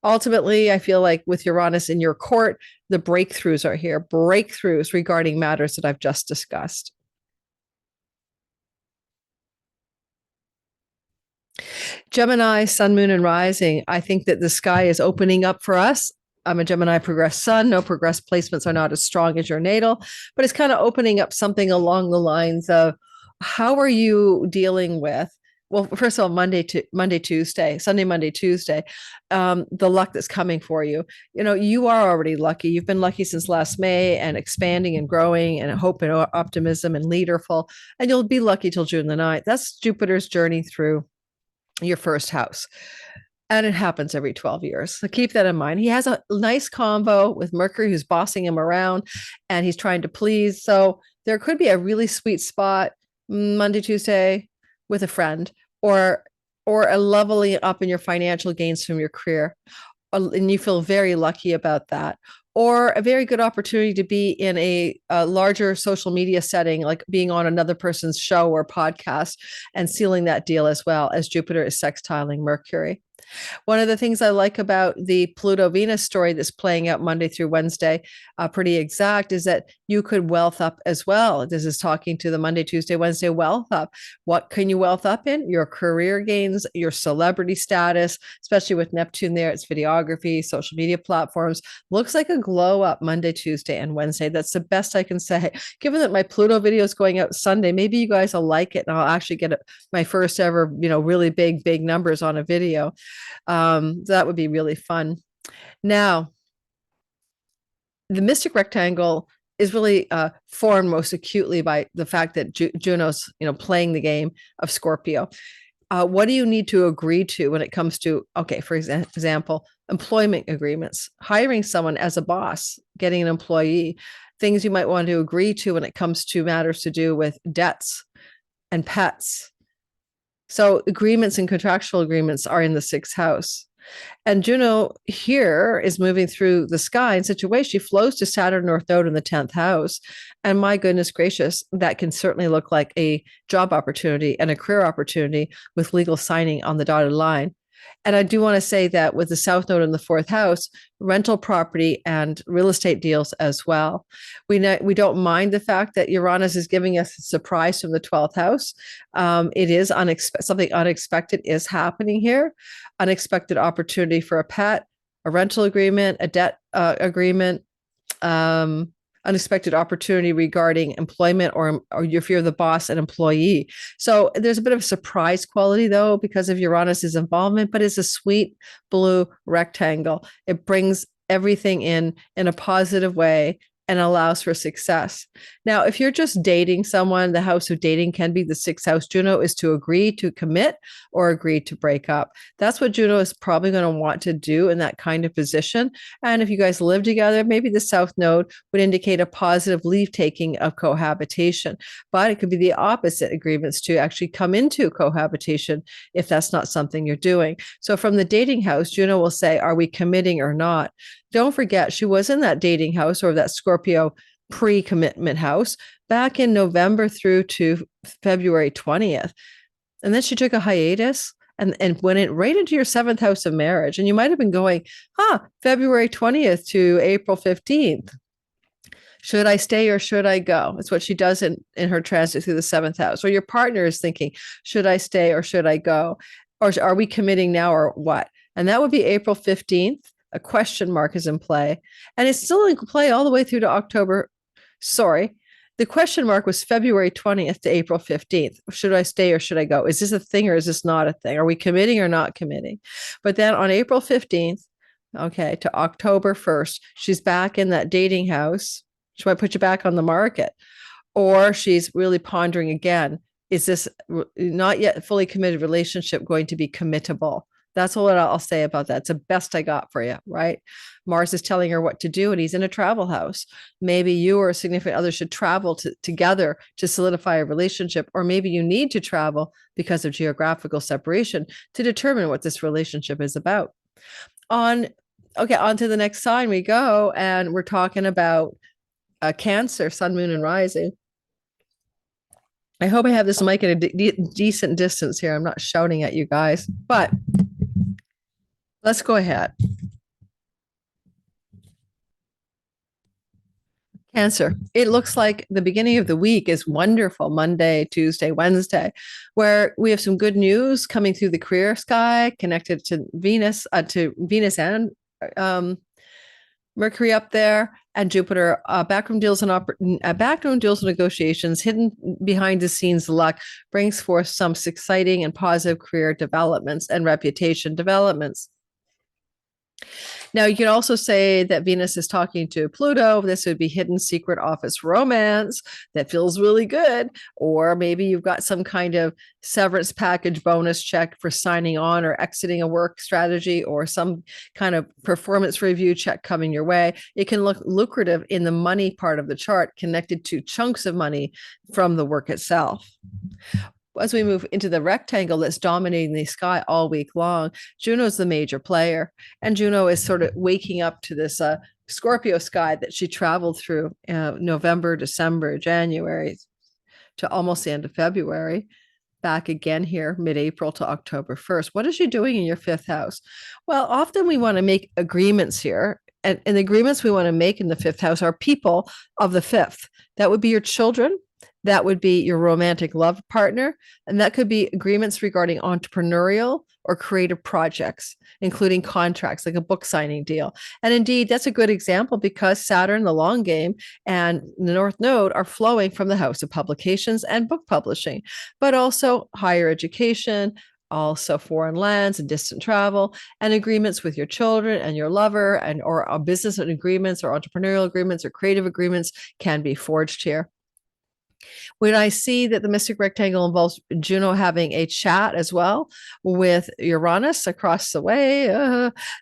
Ultimately, I feel like with Uranus in your court, the breakthroughs are here, breakthroughs regarding matters that I've just discussed. Gemini, sun, moon, and rising. I think that the sky is opening up for us. I'm a Gemini progressed sun. No progressed placements are not as strong as your natal, but it's kind of opening up something along the lines of how are you dealing with, well, first of all, Monday, Tuesday, Sunday, Monday, Tuesday, the luck that's coming for you. You know, you are already lucky. You've been lucky since last May and expanding and growing and hope and optimism and leaderful, and you'll be lucky till June the 9th. That's Jupiter's journey through your first house. And it happens every 12 years. So keep that in mind. He has a nice combo with Mercury, who's bossing him around and he's trying to please. So there could be a really sweet spot Monday, Tuesday with a friend, or a leveling up in your financial gains from your career. And you feel very lucky about that. Or a very good opportunity to be in a larger social media setting, like being on another person's show or podcast and sealing that deal as well, as Jupiter is sextiling Mercury. One of the things I like about the Pluto Venus story that's playing out Monday through Wednesday, pretty exact, is that you could wealth up as well. This is talking to the Monday, Tuesday, Wednesday wealth up. What can you wealth up in? Your career gains, your celebrity status, especially with Neptune there. It's videography, social media platforms. Looks like a glow up Monday, Tuesday, and Wednesday. That's the best I can say. Given that my Pluto video is going out Sunday, maybe you guys will like it and I'll actually get my first ever, really big numbers on a video. That would be really fun. Now, the mystic rectangle is really formed most acutely by the fact that Juno's, playing the game of Scorpio. What do you need to agree to when it comes to, okay, for example, employment agreements, hiring someone as a boss, getting an employee, things you might want to agree to when it comes to matters to do with debts and pets. So agreements and contractual agreements are in the sixth house. And Juno here is moving through the sky in such a way she flows to Saturn North Node in the 10th house. And my goodness gracious, that can certainly look like a job opportunity and a career opportunity with legal signing on the dotted line. And I do want to say that with the South Node in the fourth house, rental property and real estate deals as well. We don't mind the fact that Uranus is giving us a surprise from the 12th house. It is something unexpected is happening here. Unexpected opportunity for a pet, a rental agreement, a debt agreement, unexpected opportunity regarding employment or if you're the boss and employee. So there's a bit of a surprise quality though, because of Uranus's involvement, but it's a sweet blue rectangle. It brings everything in a positive way and allows for success. Now, if you're just dating someone, the house of dating can be the sixth house. Juno is to agree to commit or agree to break up. That's what Juno is probably going to want to do in that kind of position. And if you guys live together, maybe the South Node would indicate a positive leave taking of cohabitation. But it could be the opposite, agreements to actually come into cohabitation if that's not something you're doing. So from the dating house, Juno will say, are we committing or not? Don't forget, she was in that dating house or that Scorpio pre-commitment house back in November through to February 20th. And then she took a hiatus and went right into your seventh house of marriage. And you might have been going, February 20th to April 15th. Should I stay or should I go? It's what she does in her transit through the seventh house. Or your partner is thinking, should I stay or should I go? Or are we committing now or what? And that would be April 15th. A question mark is in play. And it's still in play all the way through to October. Sorry. The question mark was February 20th to April 15th. Should I stay or should I go? Is this a thing or is this not a thing? Are we committing or not committing? But then on April 15th, okay, to October 1st, she's back in that dating house. She might put you back on the market. Or she's really pondering again, is this not yet fully committed relationship going to be committable? That's what I'll say about that. It's the best I got for you, right? Mars is telling her what to do, and he's in a travel house. Maybe you or a significant other should travel together to solidify a relationship, or maybe you need to travel because of geographical separation to determine what this relationship is about. On to the next sign we go, and we're talking about Cancer, Sun, Moon, and Rising. I hope I have this mic at a decent distance here. I'm not shouting at you guys, but let's go ahead. Cancer. It looks like the beginning of the week is wonderful. Monday, Tuesday, Wednesday, where we have some good news coming through the career sky connected to Venus and Mercury up there, and Jupiter. Backroom deals and negotiations, hidden behind the scenes luck brings forth some exciting and positive career developments and reputation developments. Now, you can also say that Venus is talking to Pluto. This would be hidden secret office romance that feels really good. Or maybe you've got some kind of severance package bonus check for signing on or exiting a work strategy, or some kind of performance review check coming your way. It can look lucrative in the money part of the chart, connected to chunks of money from the work itself. As we move into the rectangle that's dominating the sky all week long, Juno's the major player. And Juno is sort of waking up to this Scorpio sky that she traveled through November, December, January to almost the end of February. Back again here, mid-April to October 1st. What is she doing in your fifth house? Well, often we want to make agreements here. And the agreements we want to make in the fifth house are people of the fifth. That would be your children. That would be your romantic love partner. And that could be agreements regarding entrepreneurial or creative projects, including contracts like a book signing deal. And indeed, that's a good example because Saturn, the long game, and the North Node are flowing from the house of publications and book publishing, but also higher education, also foreign lands and distant travel, and agreements with your children and your lover, and or business agreements or entrepreneurial agreements or creative agreements can be forged here. When I see that the mystic rectangle involves Juno having a chat as well with Uranus across the way,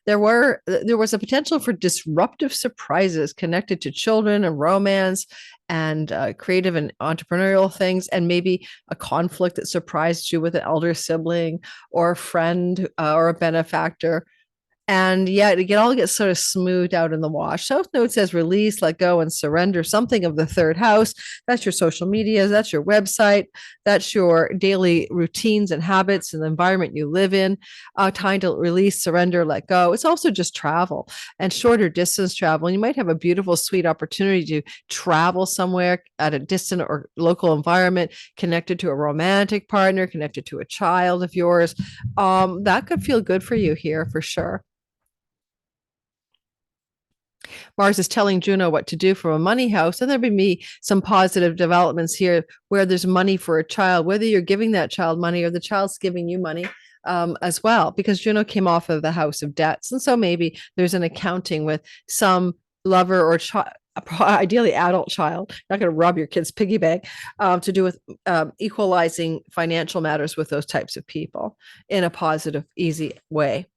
there was a potential for disruptive surprises connected to children and romance and creative and entrepreneurial things, and maybe a conflict that surprised you with an elder sibling or a friend or a benefactor. And yet it all gets sort of smoothed out in the wash. South Node says release, let go, and surrender, something of the third house. That's your social media. That's your website. That's your daily routines and habits and the environment you live in. Time to release, surrender, let go. It's also just travel and shorter distance travel. And you might have a beautiful, sweet opportunity to travel somewhere at a distant or local environment, connected to a romantic partner, connected to a child of yours. That could feel good for you here for sure. Mars is telling Juno what to do from a money house, and there'll be some positive developments here where there's money for a child, whether you're giving that child money or the child's giving you money as well, because Juno came off of the house of debts. And so maybe there's an accounting with some lover or ideally adult child, not going to rob your kid's piggy bank, to do with equalizing financial matters with those types of people in a positive, easy way.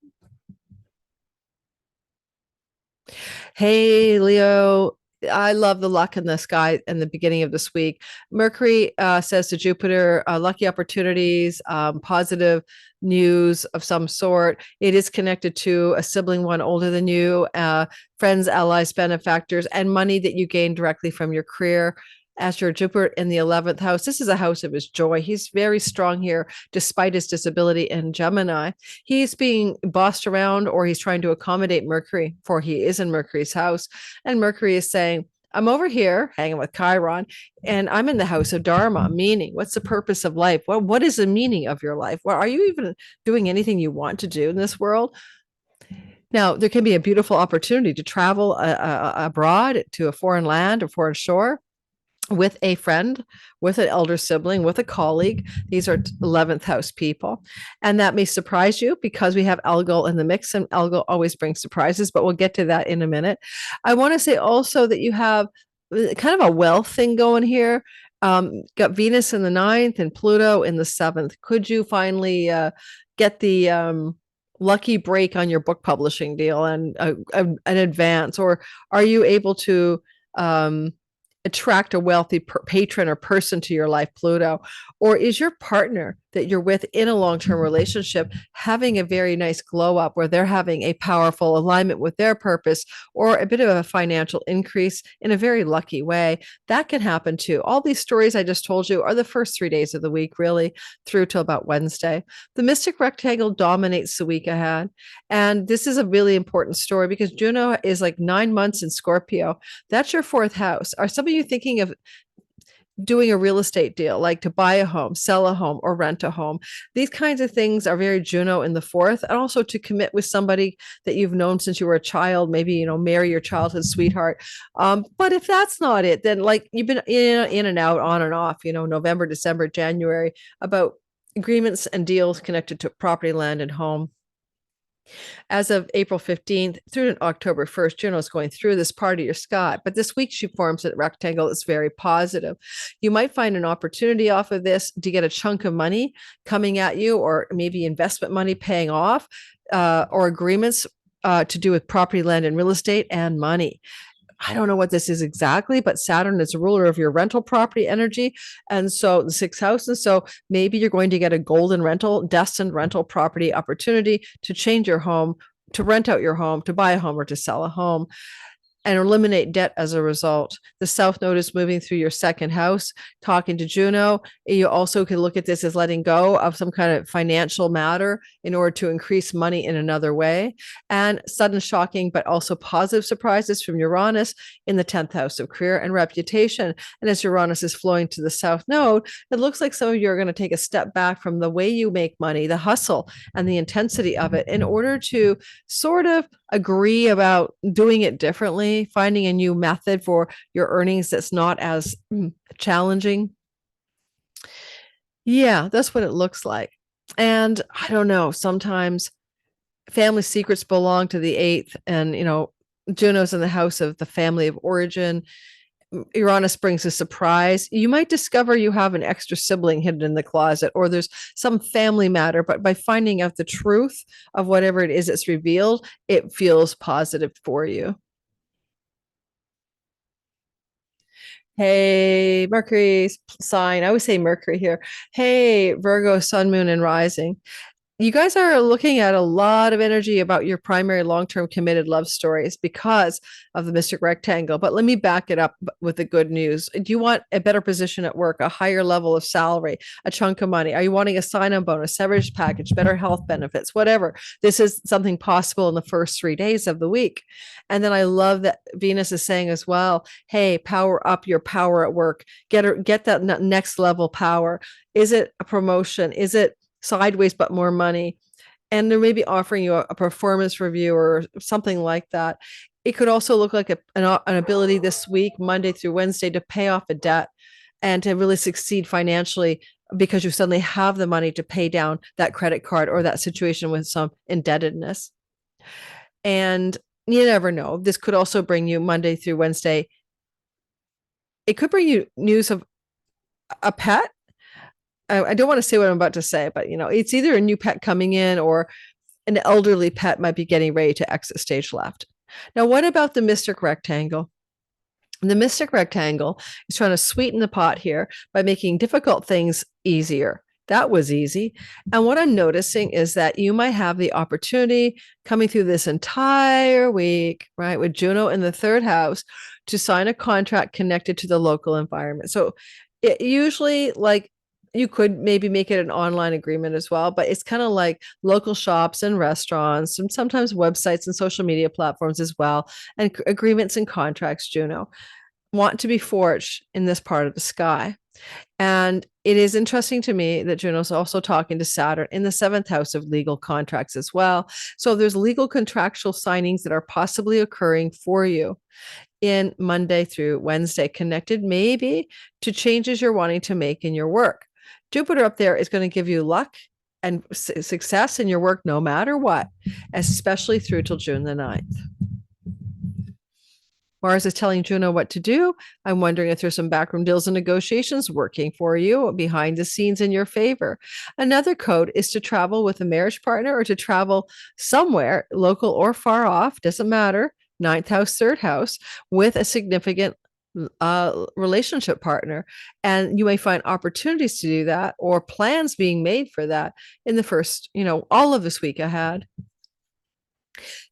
Hey, Leo, I love the luck in the sky in the beginning of this week. Mercury says to Jupiter, lucky opportunities, positive news of some sort. It is connected to a sibling one older than you, friends, allies, benefactors, and money that you gain directly from your career. Asteroid Jupiter in the 11th house. This is a house of his joy. He's very strong here, despite his disability in Gemini. He's being bossed around, or he's trying to accommodate Mercury, for he is in Mercury's house. And Mercury is saying, I'm over here hanging with Chiron, and I'm in the house of Dharma, meaning what's the purpose of life? What is the meaning of your life? Well, are you even doing anything you want to do in this world? Now, there can be a beautiful opportunity to travel abroad to a foreign land or foreign shore with a friend, with an elder sibling, with a colleague. These are 11th house people. And that may surprise you because we have Algol in the mix, and Algol always brings surprises, but we'll get to that in a minute. I want to say also that you have kind of a wealth thing going here. Got Venus in the ninth and Pluto in the seventh. Could you finally get the lucky break on your book publishing deal and an advance, or are you able to attract a wealthy patron or person to your life, Pluto? Or is your partner that you're with in a long-term relationship having a very nice glow up where they're having a powerful alignment with their purpose or a bit of a financial increase in a very lucky way? That can happen too. All these stories I just told you are the first 3 days of the week, really, through till about Wednesday. The mystic rectangle dominates the week ahead. And this is a really important story because Juno is like 9 months in Scorpio. That's your fourth house. Are some of you thinking of doing a real estate deal, like to buy a home, sell a home, or rent a home? These kinds of things are very Juno in the fourth. And also to commit with somebody that you've known since you were a child, maybe, marry your childhood sweetheart. But if that's not it, then like you've been in and out, on and off, November, December, January, about agreements and deals connected to property, land, and home. As of April 15th through October 1st, Juno is going through this part of your sky. But this week she forms a rectangle that's very positive. You might find an opportunity off of this to get a chunk of money coming at you, or maybe investment money paying off, or agreements to do with property, land, and real estate and money. I don't know what this is exactly, but Saturn is a ruler of your rental property energy. And so the sixth house. And so maybe you're going to get a golden rental, destined rental property opportunity to change your home, to rent out your home, to buy a home, or to sell a home, and eliminate debt as a result. The South Node is moving through your second house, talking to Juno. You also can look at this as letting go of some kind of financial matter in order to increase money in another way. And sudden, shocking, but also positive surprises from Uranus in the 10th house of career and reputation. And as Uranus is flowing to the South Node, it looks like some of you are going to take a step back from the way you make money, the hustle and the intensity of it, in order to sort of agree about doing it differently, finding a new method for your earnings that's not as challenging. Yeah, that's what it looks like. And I don't know, sometimes family secrets belong to the eighth, and Juno's in the house of the family of origin. Uranus brings a surprise. You might discover you have an extra sibling hidden in the closet, or there's some family matter, but by finding out the truth of whatever it is that's revealed, it feels positive for you. Hey, Mercury sign. I always say Mercury here. Hey, Virgo, sun, moon, and rising. You guys are looking at a lot of energy about your primary long-term committed love stories because of the mystic rectangle. But let me back it up with the good news. Do you want a better position at work, a higher level of salary, a chunk of money? Are you wanting a sign-on bonus, severance package, better health benefits, whatever? This is something possible in the first 3 days of the week. And then I love that Venus is saying as well, hey, power up your power at work. Get that next level power. Is it a promotion? Is it sideways but more money? And they're maybe offering you a performance review or something like that. It could also look like an ability this week, Monday through Wednesday, to pay off a debt and to really succeed financially because you suddenly have the money to pay down that credit card or that situation with some indebtedness. And you never know. This could also bring you Monday through Wednesday. It could bring you news of a pet. I don't want to say what I'm about to say, but it's either a new pet coming in or an elderly pet might be getting ready to exit stage left. Now, what about the mystic rectangle? The mystic rectangle is trying to sweeten the pot here by making difficult things easier. That was easy. And what I'm noticing is that you might have the opportunity coming through this entire week, right, with Juno in the third house, to sign a contract connected to the local environment. So it usually, like, you could maybe make it an online agreement as well, but it's kind of like local shops and restaurants and sometimes websites and social media platforms as well, and agreements and contracts, Juno. want to be forged in this part of the sky. And it is interesting to me that Juno's also talking to Saturn in the seventh house of legal contracts as well. So there's legal contractual signings that are possibly occurring for you in Monday through Wednesday, connected maybe to changes you're wanting to make in your work. Jupiter up there is going to give you luck and success in your work no matter what, especially through till June the 9th. Mars is telling Juno what to do. I'm wondering if there's some backroom deals and negotiations working for you behind the scenes in your favor. Another code is to travel with a marriage partner or to travel somewhere, local or far off, doesn't matter, ninth house, third house, with a significant relationship partner. And you may find opportunities to do that or plans being made for that in the first, all of this week ahead.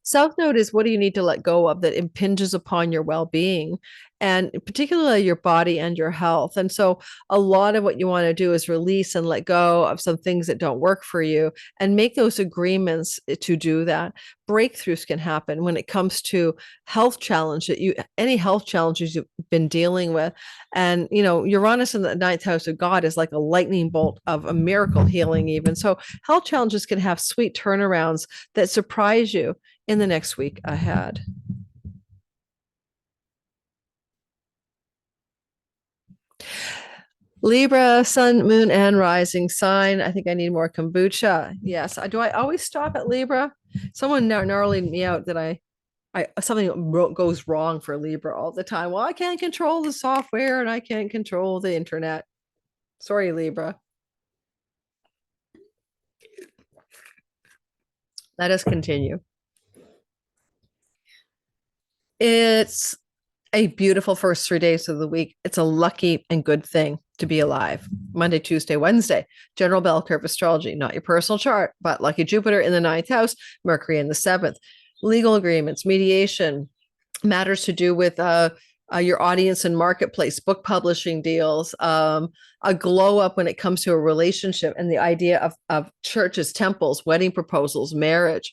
South Node is what do you need to let go of that impinges upon your well-being, and particularly your body and your health. And so a lot of what you want to do is release and let go of some things that don't work for you and make those agreements to do that. Breakthroughs can happen when it comes to health challenge any health challenges you've been dealing with. And Uranus in the ninth house of God is like a lightning bolt of a miracle healing even. So health challenges can have sweet turnarounds that surprise you in the next week ahead. Libra, sun, moon, and rising sign. I think I need more kombucha. Yes. Do I always stop at Libra? Someone gnarled me out that I something goes wrong for Libra all the time. Well, I can't control the software and I can't control the internet. Sorry, Libra. Let us continue. It's a beautiful first 3 days of the week. It's a lucky and good thing to be alive. Monday, Tuesday, Wednesday, general bell curve astrology, not your personal chart, but lucky Jupiter in the ninth house, Mercury in the seventh. Legal agreements, mediation, matters to do with your audience and marketplace, book publishing deals, a glow up when it comes to a relationship and the idea of churches, temples, wedding proposals, marriage.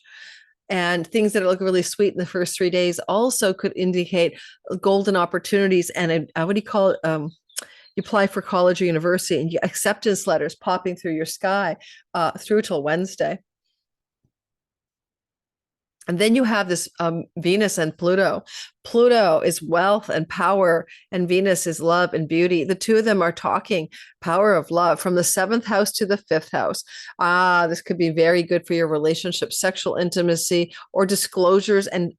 And things that look really sweet in the first 3 days also could indicate golden opportunities and what do you call it? You apply for college or university and acceptance letters popping through your sky through till Wednesday. And then you have this Venus and Pluto. Pluto is wealth and power, and Venus is love and beauty. The two of them are talking power of love from the seventh house to the fifth house. This could be very good for your relationship, sexual intimacy, or disclosures and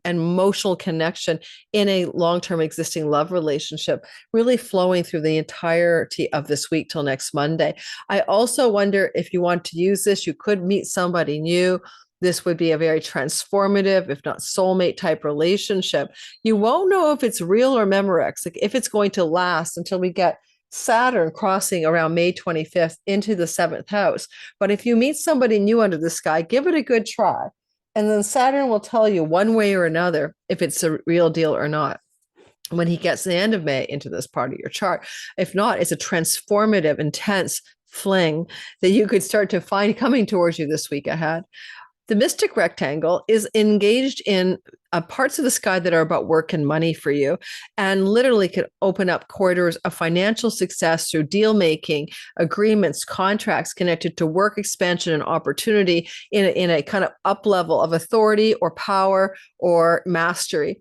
emotional connection in a long-term existing love relationship, really flowing through the entirety of this week till next Monday. I also wonder if you want to use this, you could meet somebody new. This would be a very transformative, if not soulmate type relationship. You won't know if it's real or Memorex, like if it's going to last until we get Saturn crossing around May 25th into the seventh house. But if you meet somebody new under the sky, give it a good try. And then Saturn will tell you one way or another if it's a real deal or not when he gets the end of May into this part of your chart. If not, it's a transformative, intense fling that you could start to find coming towards you this week ahead. The mystic rectangle is engaged in parts of the sky that are about work and money for you, and literally could open up corridors of financial success through deal making, agreements, contracts connected to work expansion and opportunity in a kind of up level of authority or power or mastery.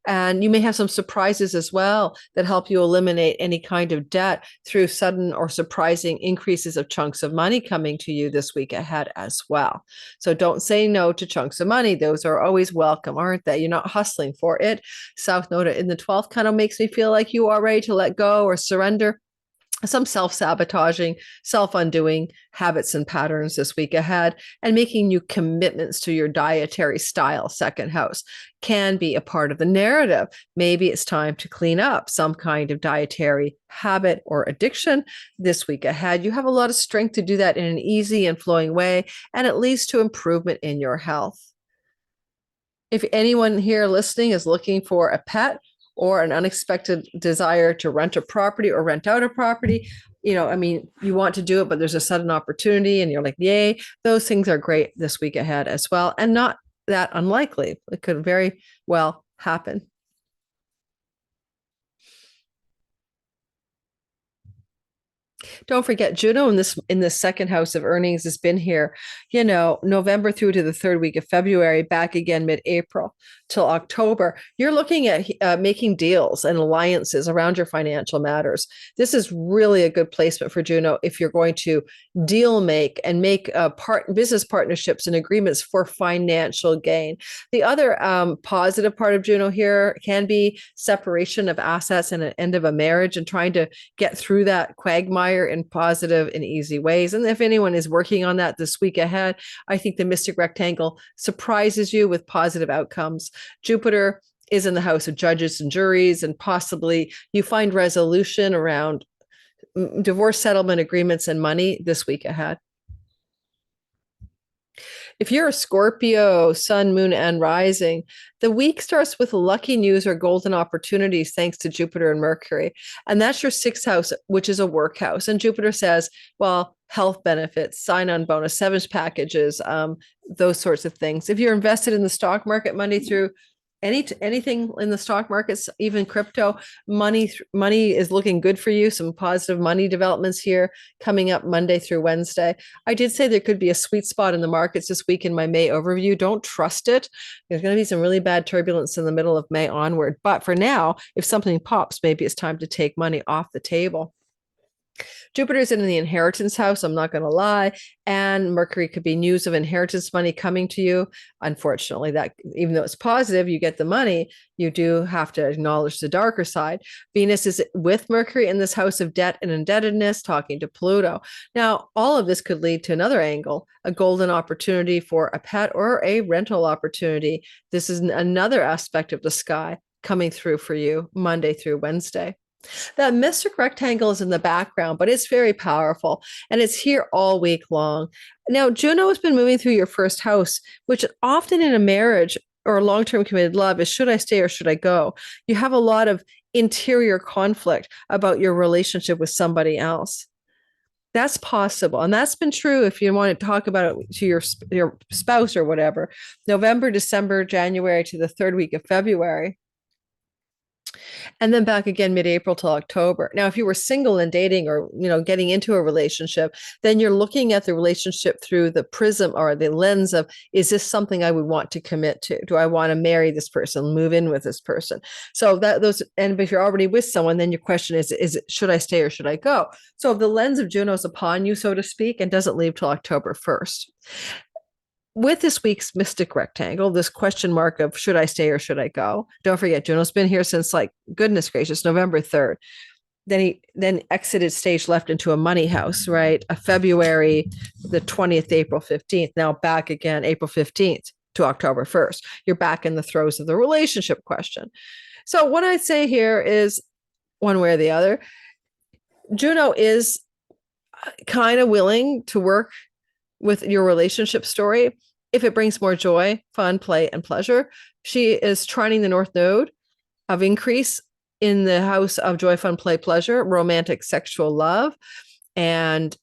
And you may have some surprises as well that help you eliminate any kind of debt through sudden or surprising increases of chunks of money coming to you this week ahead as well. So don't say no to chunks of money. Those are always welcome, aren't they? You're not hustling for it. South Node in the 12th kind of makes me feel like you are ready to let go or surrender some self-sabotaging, self-undoing habits and patterns this week ahead, and making new commitments to your dietary style. Second house can be a part of the narrative. Maybe it's time to clean up some kind of dietary habit or addiction this week ahead. You have a lot of strength to do that in an easy and flowing way, and it leads to improvement in your health. If anyone here listening is looking for a pet or an unexpected desire to rent a property or rent out a property, you want to do it, but there's a sudden opportunity and you're like, yay, those things are great this week ahead as well. And not that unlikely. It could very well happen. Don't forget, Juno in this second house of earnings has been here, November through to the third week of February, back again mid-April till October. You're looking at making deals and alliances around your financial matters. This is really a good placement for Juno if you're going to deal make and make business partnerships and agreements for financial gain. The other positive part of Juno here can be separation of assets and an end of a marriage and trying to get through that quagmire in positive and easy ways. And if anyone is working on that this week ahead, I think the Mystic Rectangle surprises you with positive outcomes. Jupiter is in the house of judges and juries, and possibly you find resolution around divorce settlement agreements and money this week ahead. If you're a Scorpio, sun, moon, and rising, the week starts with lucky news or golden opportunities thanks to Jupiter and Mercury. And that's your sixth house, which is a work house. And Jupiter says, well, health benefits, sign-on bonus, severance packages, those sorts of things. If you're invested in the stock market Monday through anything in the stock markets, even crypto, money is looking good for you. Some positive money developments here coming up Monday through Wednesday. I did say there could be a sweet spot in the markets this week in my May overview. Don't trust it. There's going to be some really bad turbulence in the middle of May onward. But for now, if something pops, maybe it's time to take money off the table. Jupiter's in the inheritance house, I'm not going to lie, and Mercury could be news of inheritance money coming to you. Unfortunately, that even though it's positive, you get the money, you do have to acknowledge the darker side. Venus is with Mercury in this house of debt and indebtedness, talking to Pluto. Now, all of this could lead to another angle, a golden opportunity for a pet or a rental opportunity. This is another aspect of the sky coming through for you Monday through Wednesday. That Mystic Rectangle is in the background, but it's very powerful, and it's here all week long. Now, Juno has been moving through your first house, which often in a marriage or long-term committed love is, should I stay or should I go? You have a lot of interior conflict about your relationship with somebody else. That's possible. And that's been true if you want to talk about it to your spouse or whatever. November, December, January to the third week of February. And then back again mid-April till October. Now, if you were single and dating or, getting into a relationship, then you're looking at the relationship through the prism or the lens of, is this something I would want to commit to? Do I want to marry this person, move in with this person? So and if you're already with someone, then your question is it, should I stay or should I go? So if the lens of Juno is upon you, so to speak, and doesn't leave till October 1st. With this week's Mystic Rectangle, this question mark of should I stay or should I go? Don't forget, Juno's been here since, goodness gracious, November 3rd. Then he exited stage left into a money house, right? A February the 20th, April 15th. Now back again, April 15th to October 1st. You're back in the throes of the relationship question. So what I'd say here is, one way or the other, Juno is kind of willing to work with your relationship story if it brings more joy, fun, play, and pleasure. She is trining the North Node of increase in the house of joy, fun, play, pleasure, romantic, sexual love, and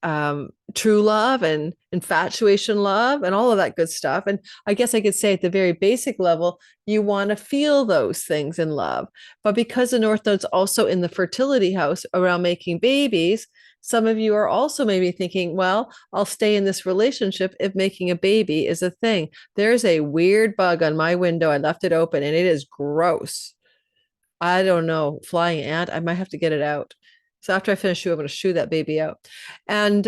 true love and infatuation love and all of that good stuff. And I guess I could say at the very basic level, you want to feel those things in love. But because the North Node's also in the fertility house around making babies, some of you are also maybe thinking, well, I'll stay in this relationship if making a baby is a thing. There's a weird bug on my window. I left it open and it is gross. I don't know, flying ant. I might have to get it out. So after I finish I'm going to shoo that baby out. And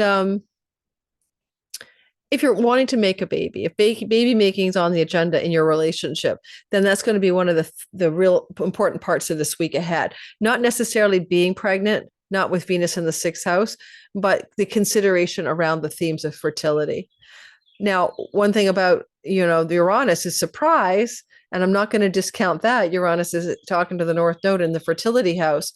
if you're wanting to make a baby, if baby making is on the agenda in your relationship, then that's going to be one of the real important parts of this week ahead. Not necessarily being pregnant, not with Venus in the sixth house, but the consideration around the themes of fertility. Now, one thing about, the Uranus is surprise, and I'm not going to discount that. Uranus is talking to the North Node in the fertility house.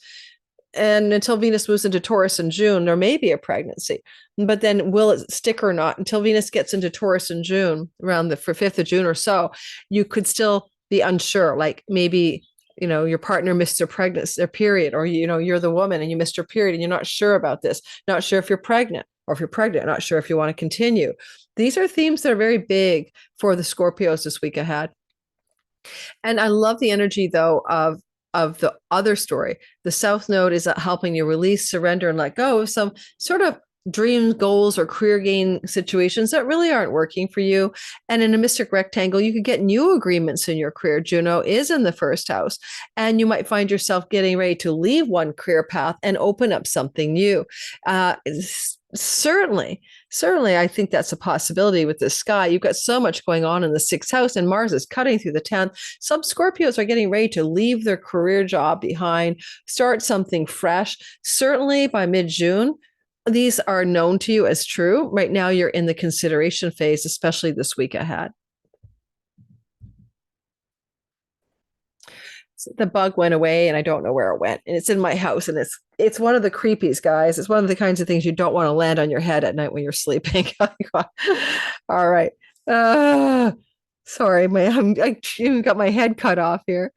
And until Venus moves into Taurus in June, there may be a pregnancy. But then will it stick or not? Until Venus gets into Taurus in June, around the 5th of June or so, you could still be unsure. Like maybe your partner missed their period, or, you're the woman and you missed your period and you're not sure about this, not sure if you're pregnant, or if you're pregnant, not sure if you want to continue. These are themes that are very big for the Scorpios this week ahead. And I love the energy, though, of of the other story. The South Node is helping you release, surrender, and let go of some sort of dreams, goals, or career gain situations that really aren't working for you. And in a mystic rectangle, you could get new agreements in your career. Juno is in the first house, and you might find yourself getting ready to leave one career path and open up something new. Certainly, I think that's a possibility with the sky. You've got so much going on in the sixth house, and Mars is cutting through the 10th. Some Scorpios are getting ready to leave their career job behind, start something fresh. Certainly by mid-June, these are known to you as true. Right now, you're in the consideration phase, especially this week ahead. The bug went away and I don't know where it went. And it's in my house, and it's one of the creepies, guys. It's one of the kinds of things you don't want to land on your head at night when you're sleeping. All right. Sorry, I even got my head cut off here.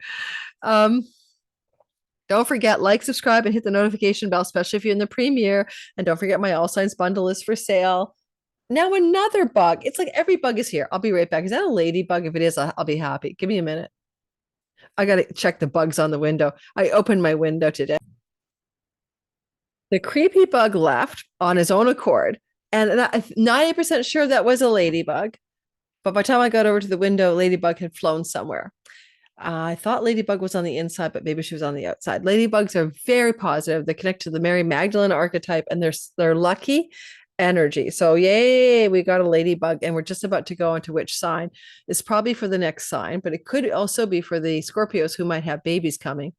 Don't forget, like, subscribe, and hit the notification bell, especially if you're in the premiere. And don't forget, my All Signs bundle is for sale. Now another bug. It's like every bug is here. I'll be right back. Is that a ladybug? If it is, I'll be happy. Give me a minute. I got to check the bugs on the window. I opened my window today. The creepy bug left on his own accord. And I'm 90% sure that was a ladybug. But by the time I got over to the window, ladybug had flown somewhere. I thought Ladybug was on the inside, but maybe she was on the outside. Ladybugs are very positive. They connect to the Mary Magdalene archetype, and they're lucky energy. So yay, we got a ladybug, and we're just about to go into which sign. It's probably for the next sign, but it could also be for the Scorpios who might have babies coming.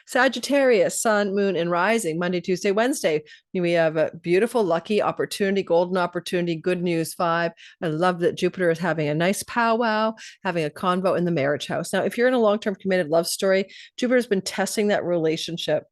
Sagittarius, sun, moon, and rising, Monday, Tuesday, Wednesday. We have a beautiful, lucky opportunity, golden opportunity, good news vibe. I love that Jupiter is having a nice powwow, having a convo in the marriage house. Now, if you're in a long-term committed love story, Jupiter's been testing that relationship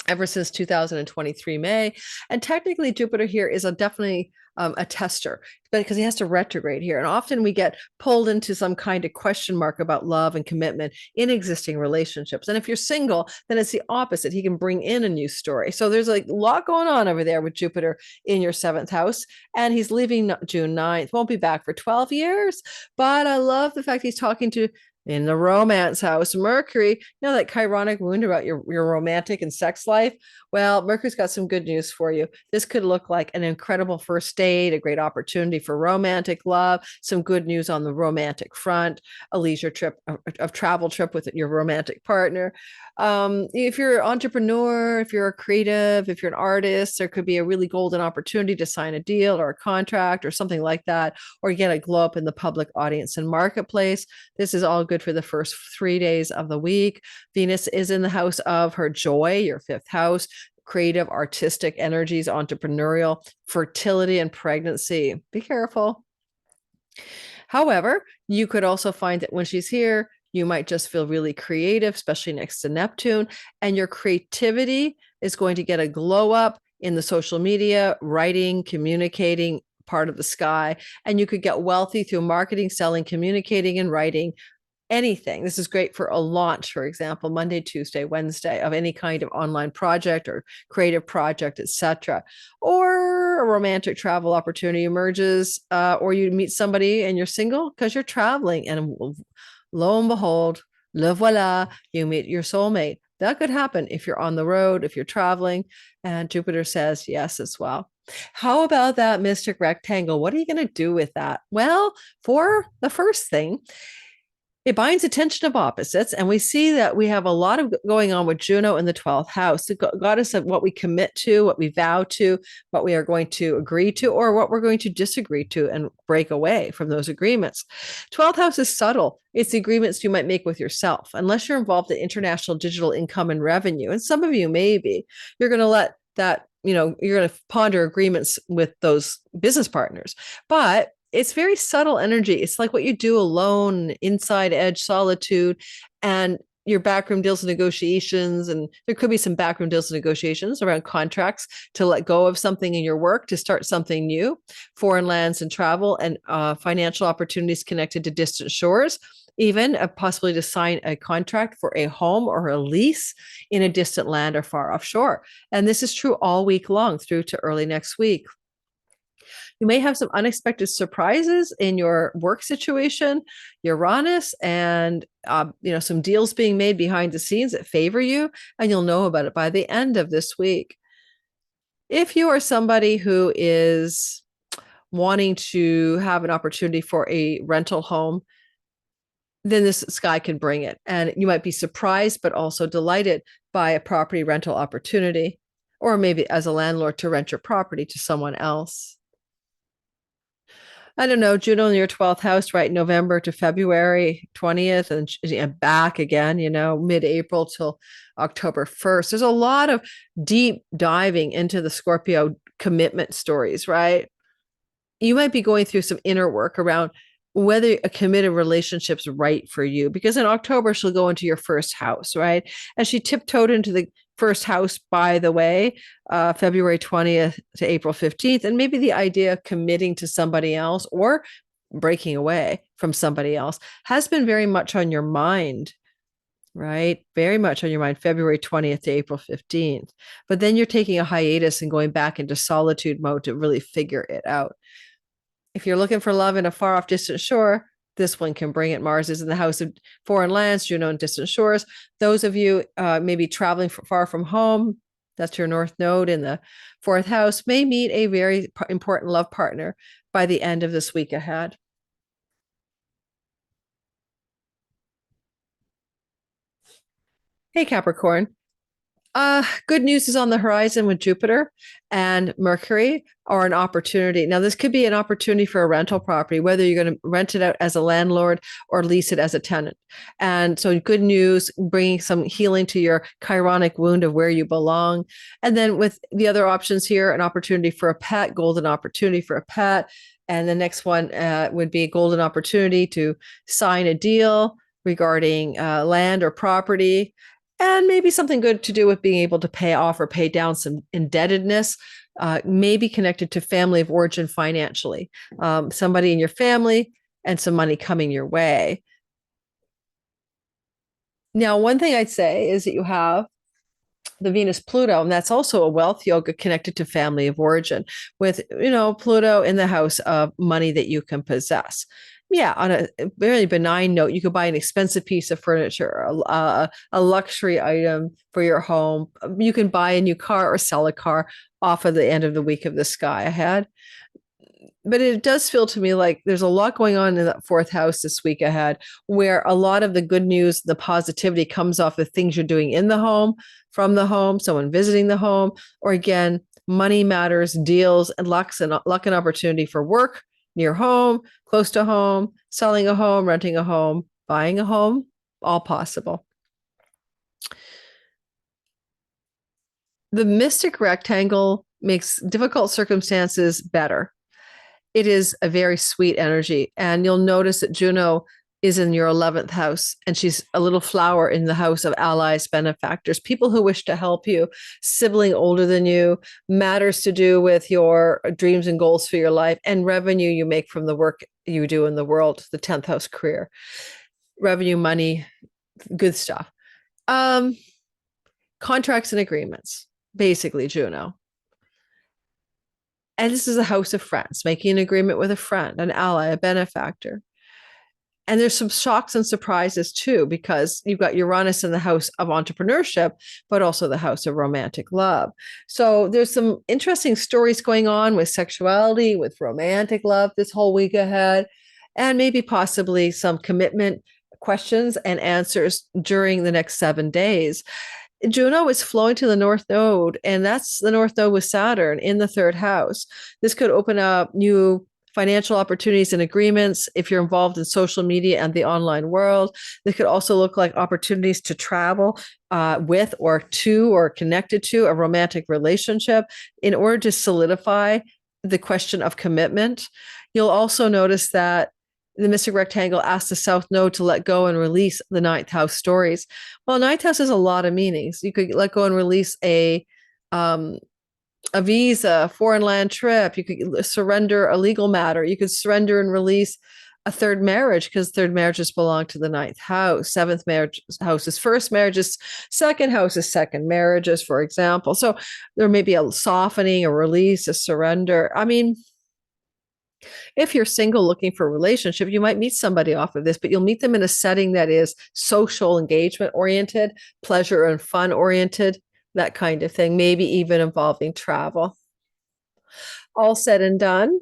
ever since 2023 May. And technically, Jupiter here is definitely a tester, because he has to retrograde here. And often we get pulled into some kind of question mark about love and commitment in existing relationships. And if you're single, then it's the opposite. He can bring in a new story. So there's a lot going on over there with Jupiter in your seventh house. And he's leaving June 9th, won't be back for 12 years. But I love the fact he's talking to, in the romance house, Mercury, that chironic wound about your romantic and sex life. Well, Mercury's got some good news for you. This could look like an incredible first date, a great opportunity for romantic love, some good news on the romantic front, a leisure trip, a travel trip with your romantic partner. If you're an entrepreneur, if you're a creative, if you're an artist, there could be a really golden opportunity to sign a deal or a contract or something like that, or get a glow up in the public audience and marketplace. This is all good for the first 3 days of the week. Venus is in the house of her joy, your fifth house, creative, artistic energies, entrepreneurial, fertility, and pregnancy. Be careful. However, you could also find that when she's here, you might just feel really creative, especially next to Neptune, and your creativity is going to get a glow up in the social media, writing, communicating part of the sky, and you could get wealthy through marketing, selling, communicating, and writing. Anything. This is great for a launch, for example, Monday, Tuesday, Wednesday, of any kind of online project or creative project, etc. Or a romantic travel opportunity emerges, or you meet somebody and you're single because you're traveling, and lo and behold, le voila, you meet your soulmate. That could happen if you're on the road, if you're traveling, and Jupiter says yes as well. How about that mystic rectangle? What are you going to do with that? Well, for the first thing, it binds attention of opposites, and we see that we have a lot of going on with Juno in the 12th house. The goddess of what we commit to, what we vow to, what we are going to agree to, or what we're going to disagree to and break away from those agreements. 12th house is subtle. It's the agreements you might make with yourself. Unless you're involved in international digital income and revenue, and some of you may be, you're going to let that, you're going to ponder agreements with those business partners. But it's very subtle energy. It's like what you do alone, inside edge, solitude, and your backroom deals and negotiations. And there could be some backroom deals and negotiations around contracts to let go of something in your work to start something new, foreign lands and travel, and financial opportunities connected to distant shores, even a possibility to sign a contract for a home or a lease in a distant land or far offshore. And this is true all week long through to early next week. You may have some unexpected surprises in your work situation, Uranus, and some deals being made behind the scenes that favor you, and you'll know about it by the end of this week. If you are somebody who is wanting to have an opportunity for a rental home, then this sky can bring it. And you might be surprised, but also delighted by a property rental opportunity, or maybe as a landlord to rent your property to someone else. I don't know, Juno in your 12th house, right? November to February 20th, and back again, mid-April till October 1st. There's a lot of deep diving into the Scorpio commitment stories, right? You might be going through some inner work around whether a committed relationship's right for you, because in October she'll go into your first house, right? And she tiptoed into the first house, by the way, February 20th to April 15th. And maybe the idea of committing to somebody else or breaking away from somebody else has been very much on your mind, right? Very much on your mind, February 20th to April 15th. But then you're taking a hiatus and going back into solitude mode to really figure it out. If you're looking for love in a far off distant shore, this one can bring it. Mars is in the house of foreign lands, Juno and distant shores. Those of you maybe traveling far from home, that's your North Node in the 4th house, may meet a very important love partner by the end of this week ahead. Hey, Capricorn. Good news is on the horizon with Jupiter and Mercury, or an opportunity. Now, this could be an opportunity for a rental property, whether you're going to rent it out as a landlord or lease it as a tenant. And so good news, bringing some healing to your chironic wound of where you belong. And then with the other options here, an opportunity for a pet, golden opportunity for a pet. And the next one would be a golden opportunity to sign a deal regarding land or property. And maybe something good to do with being able to pay off or pay down some indebtedness, maybe connected to family of origin financially, somebody in your family and some money coming your way. Now, one thing I'd say is that you have the Venus Pluto, and that's also a wealth yoga connected to family of origin, with Pluto in the house of money that you can possess. Yeah, on a very benign note, you could buy an expensive piece of furniture, a luxury item for your home. You can buy a new car or sell a car off of the end of the week of the sky ahead. But it does feel to me like there's a lot going on in that 4th house this week ahead, where a lot of the good news, the positivity comes off of things you're doing in the home, from the home, someone visiting the home, or again, money matters, deals, and luck and opportunity for work near home, close to home, selling a home, renting a home, buying a home, all possible. The mystic rectangle makes difficult circumstances better. It is a very sweet energy. And you'll notice that Juno is in your 11th house, and she's a little flower in the house of allies, benefactors, people who wish to help you, sibling older than you, matters to do with your dreams and goals for your life, and revenue you make from the work you do in the world, the 10th house career. Revenue, money, good stuff. Contracts and agreements, basically, Juno. And this is a house of friends, making an agreement with a friend, an ally, a benefactor. And there's some shocks and surprises too, because you've got Uranus in the house of entrepreneurship, but also the house of romantic love. So there's some interesting stories going on with sexuality, with romantic love this whole week ahead, and maybe possibly some commitment questions and answers during the next 7 days. Juno is flowing to the North Node, and that's the North Node with Saturn in the 3rd house. This could open up new financial opportunities and agreements if you're involved in social media and the online world. This could also look like opportunities to travel with or to or connected to a romantic relationship in order to solidify the question of commitment. You'll also notice that the mystic rectangle asks the South Node to let go and release the 9th house stories. Well, 9th house has a lot of meanings. You could let go and release a visa, foreign land trip. You could surrender a legal matter. You could surrender and release a 3rd marriage, because 3rd marriages belong to the 9th house. 7th marriage house is 1st marriages. 2nd house is 2nd marriages, for example. So there may be a softening, a release, a surrender. I mean, If you're single looking for a relationship, you might meet somebody off of this, but you'll meet them in a setting that is social engagement oriented, pleasure and fun oriented, that kind of thing, maybe even involving travel. All said and done,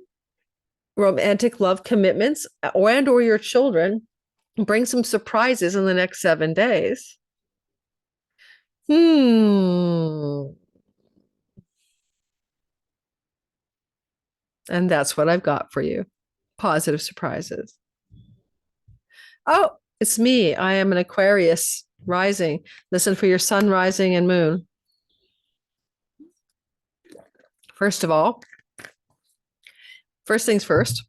romantic love commitments or your children bring some surprises in the next 7 days. And that's what I've got for you. Positive surprises. Oh, it's me. I am an Aquarius rising. Listen for your sun, rising, and moon. First of all, first things first.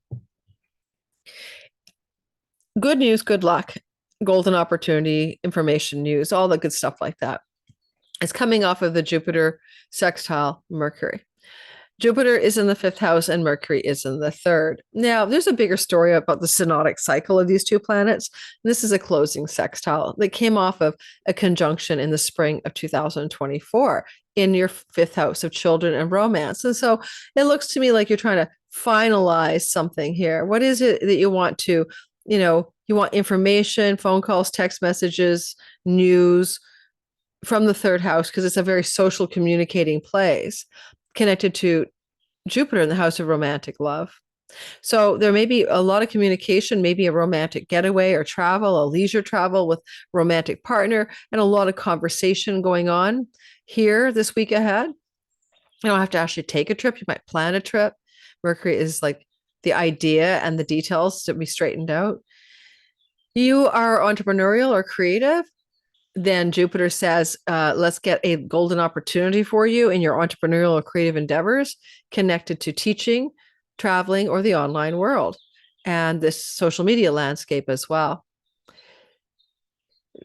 Good news, good luck, golden opportunity, information news, all the good stuff like that. It's coming off of the Jupiter sextile Mercury. Jupiter is in the fifth house and Mercury is in the third. Now, there's a bigger story about the synodic cycle of these two planets. This is a closing sextile that came off of a conjunction in the spring of 2024 in your fifth house of children and romance. And so it looks to me like you're trying to finalize something here. What is it that you want to, you want information, phone calls, text messages, news from the third house, because it's a very social communicating place connected to Jupiter in the house of romantic love. So there may be a lot of communication, maybe a romantic getaway or travel, a leisure travel with romantic partner, and a lot of conversation going on here this week ahead. You don't have to actually take a trip. You might plan a trip. Mercury is like the idea and the details to be straightened out. You are entrepreneurial or creative, then Jupiter says, let's get a golden opportunity for you in your entrepreneurial or creative endeavors connected to teaching, traveling, or the online world, and this social media landscape as well.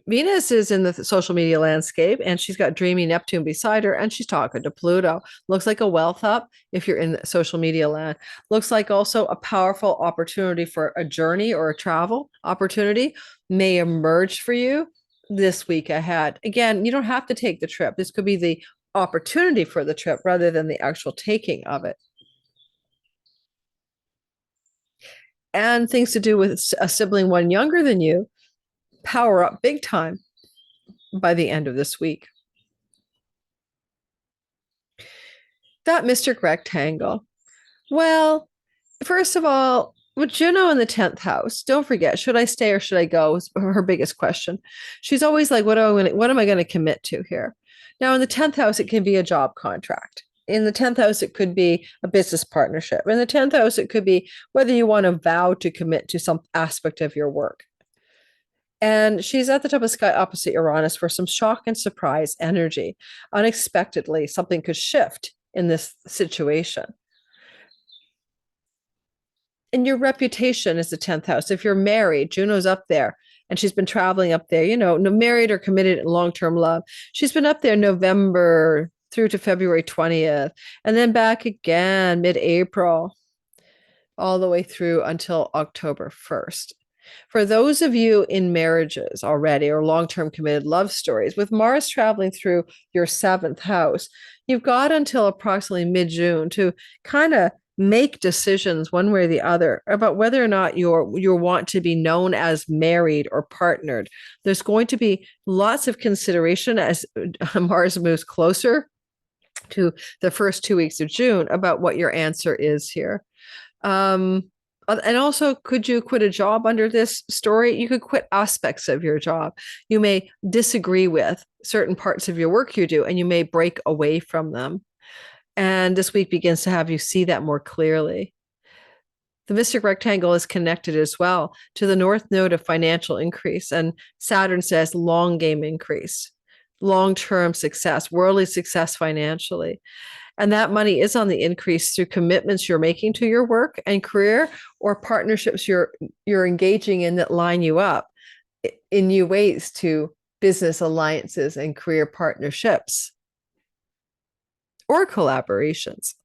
Venus is in the social media landscape, and she's got dreamy Neptune beside her, and she's talking to Pluto. Looks like a wealth up if you're in social media land. Looks like also a powerful opportunity for a journey or a travel opportunity may emerge for you this week ahead. Again, you don't have to take the trip. This could be the opportunity for the trip rather than the actual taking of it. And things to do with a sibling one younger than you power up big time by the end of this week. That mystic rectangle. Well, first of all, with Juno in the 10th house, don't forget, should I stay or should I go? Was her biggest question. She's always like, what am I going to commit to here? Now, in the 10th house, it can be a job contract. In the 10th house, it could be a business partnership. In the 10th house, it could be whether you want to vow to commit to some aspect of your work. And she's at the top of the sky opposite Uranus for some shock and surprise energy. Unexpectedly, something could shift in this situation. And your reputation is the 10th house. If you're married, Juno's up there and she's been traveling up there, married or committed in long-term love. She's been up there November through to February 20th, and then back again mid-April, all the way through until October 1st. For those of you in marriages already or long-term committed love stories, with Mars traveling through your 7th house, you've got until approximately mid-June to kind of make decisions one way or the other about whether or not you want to be known as married or partnered. There's going to be lots of consideration as Mars moves closer to the first 2 weeks of June about what your answer is here. And also, could you quit a job under this story? You could quit aspects of your job. You may disagree with certain parts of your work you do, and you may break away from them. And this week begins to have you see that more clearly. The mystic rectangle is connected as well to the north node of financial increase. And Saturn says long game increase, long-term success, worldly success financially. And that money is on the increase through commitments you're making to your work and career, or partnerships you're engaging in that line you up in new ways to business alliances and career partnerships or collaborations.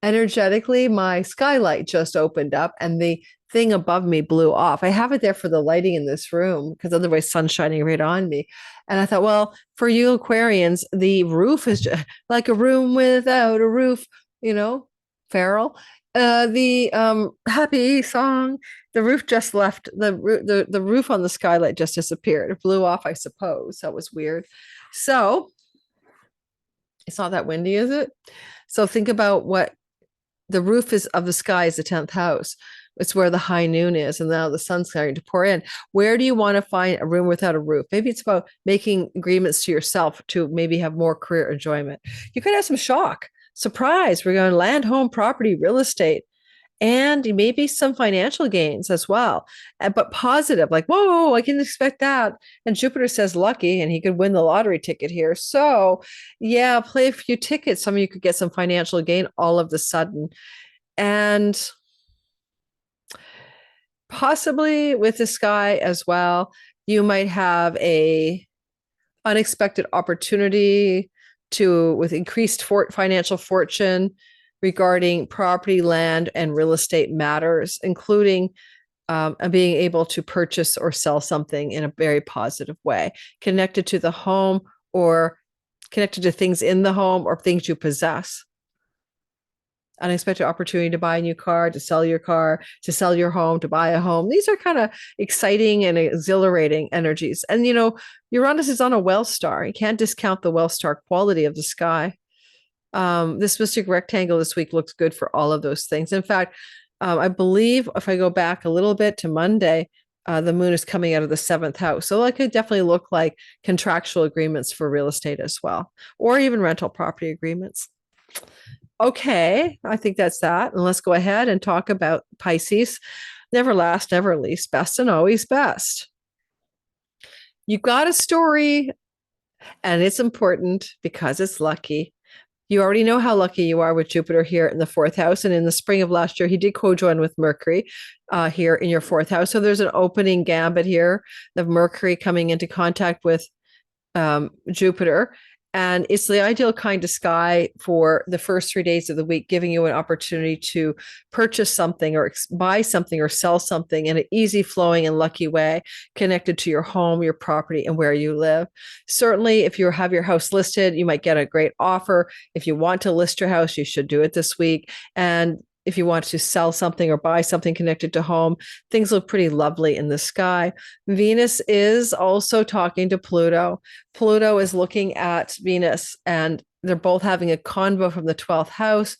Energetically, my skylight just opened up, and the thing above me blew off. I have it there for the lighting in this room because otherwise sun's shining right on me. And I thought, well, for you Aquarians, the roof is just like a room without a roof, Farrell. The happy song, the roof just left, the roof on the skylight just disappeared. It blew off, I suppose. That was weird. So it's not that windy, is it? So think about what the roof is of the sky is the 10th house. It's where the high noon is, and now the sun's starting to pour in. Where do you want to find a room without a roof? Maybe it's about making agreements to yourself to maybe have more career enjoyment. You could have some shock, surprise. We're going land, home, property, real estate, and maybe some financial gains as well. But positive, like, whoa, I can expect that. And Jupiter says lucky, and he could win the lottery ticket here. So, yeah, play a few tickets. Some of you could get some financial gain all of the sudden. And possibly with the sky as well, you might have a unexpected opportunity with increased financial fortune regarding property, land, and real estate matters, including being able to purchase or sell something in a very positive way, connected to the home or connected to things in the home or things you possess. Unexpected opportunity to buy a new car, to sell your car, to sell your home, to buy a home. These are kind of exciting and exhilarating energies. And, Uranus is on a well star. You can't discount the well star quality of the sky. This mystic rectangle this week looks good for all of those things. In fact, I believe if I go back a little bit to Monday, the moon is coming out of the 7th house. So it could definitely look like contractual agreements for real estate as well, or even rental property agreements. Okay, I think that's that. And let's go ahead and talk about Pisces. Never last, never least, best and always best. You've got a story, and it's important because it's lucky. You already know how lucky you are with Jupiter here in the 4th house. And in the spring of last year, he did co-join with Mercury here in your 4th house. So there's an opening gambit here of Mercury coming into contact with Jupiter. And it's the ideal kind of sky for the first 3 days of the week, giving you an opportunity to purchase something or buy something or sell something in an easy flowing and lucky way connected to your home, your property, and where you live. Certainly, if you have your house listed, you might get a great offer. If you want to list your house, you should do it this week. And if you want to sell something or buy something connected to home, things look pretty lovely in the sky. Venus is also talking to Pluto. Pluto is looking at Venus, and they're both having a convo from the 12th house.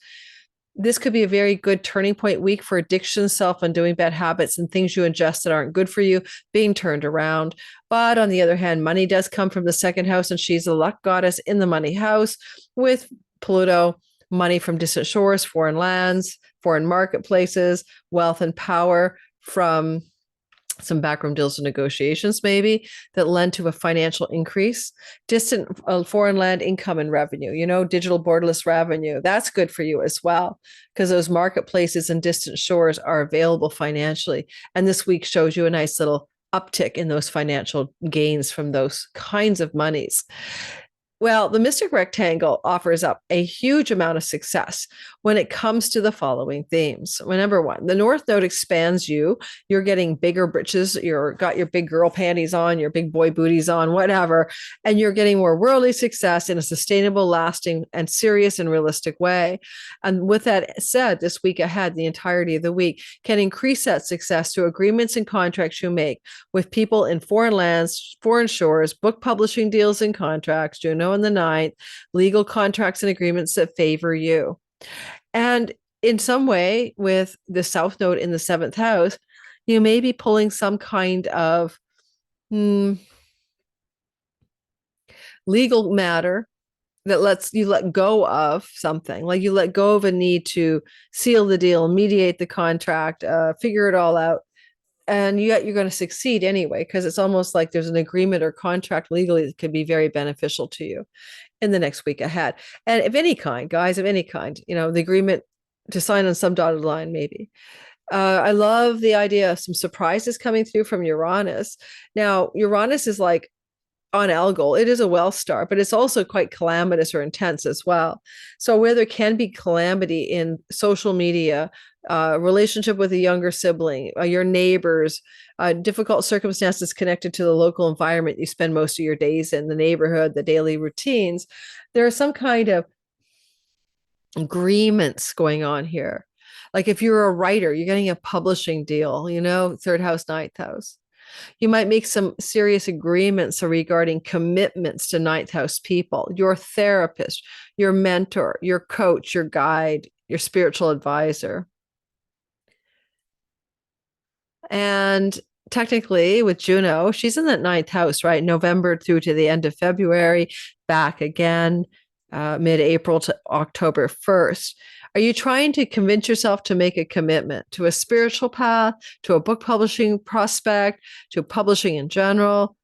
This could be a very good turning point week for addiction, self-undoing bad habits, and things you ingest that aren't good for you being turned around. But on the other hand, money does come from the 2nd house, and she's a luck goddess in the money house with Pluto. Money from distant shores, foreign lands, foreign marketplaces, wealth and power from some backroom deals and negotiations maybe that lend to a financial increase. Distant foreign land income and revenue, digital borderless revenue. That's good for you as well because those marketplaces and distant shores are available financially. And this week shows you a nice little uptick in those financial gains from those kinds of monies. Well, the mystic rectangle offers up a huge amount of success when it comes to the following themes. Well, number one, the North Node expands you. You're getting bigger britches. You're got your big girl panties on, your big boy booties on, whatever. And you're getting more worldly success in a sustainable, lasting, and serious and realistic way. And with that said, this week ahead, the entirety of the week can increase that success through agreements and contracts you make with people in foreign lands, foreign shores, book publishing deals and contracts, Juno in the 9th, legal contracts and agreements that favor you. And in some way, with the South Node in the 7th house, you may be pulling some kind of legal matter that lets you let go of something, like you let go of a need to seal the deal, mediate the contract, figure it all out. And yet you're going to succeed anyway, because it's almost like there's an agreement or contract legally that could be very beneficial to you in the next week ahead. And of any kind, guys, of any kind, the agreement to sign on some dotted line, maybe. I love the idea of some surprises coming through from Uranus. Now, Uranus is like on Algol, it is a well star, but it's also quite calamitous or intense as well. So where there can be calamity in social media, relationship with a younger sibling, your neighbors, difficult circumstances connected to the local environment you spend most of your days in, the neighborhood, the daily routines, there are some kind of agreements going on here. Like if you're a writer, you're getting a publishing deal, third house, ninth house. You might make some serious agreements regarding commitments to ninth house people, your therapist, your mentor, your coach, your guide, your spiritual advisor. And technically with Juno, she's in that ninth house, right? November through to the end of February, back again, mid-April to October 1st. Are you trying to convince yourself to make a commitment to a spiritual path, to a book publishing prospect, to publishing in general?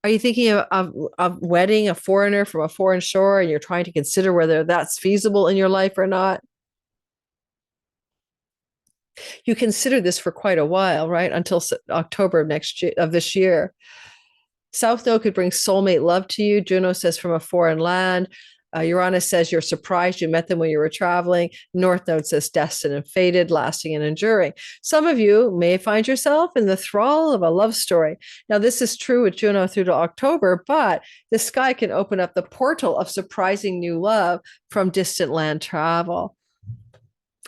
Are you thinking of wedding a foreigner from a foreign shore and you're trying to consider whether that's feasible in your life or not? You considered this for quite a while, right? Until October of this year. South Node could bring soulmate love to you. Juno says from a foreign land. Uranus says you're surprised you met them when you were traveling. North Node says destined and fated, lasting and enduring. Some of you may find yourself in the thrall of a love story. Now, this is true with Juno through to October, but the sky can open up the portal of surprising new love from distant land travel.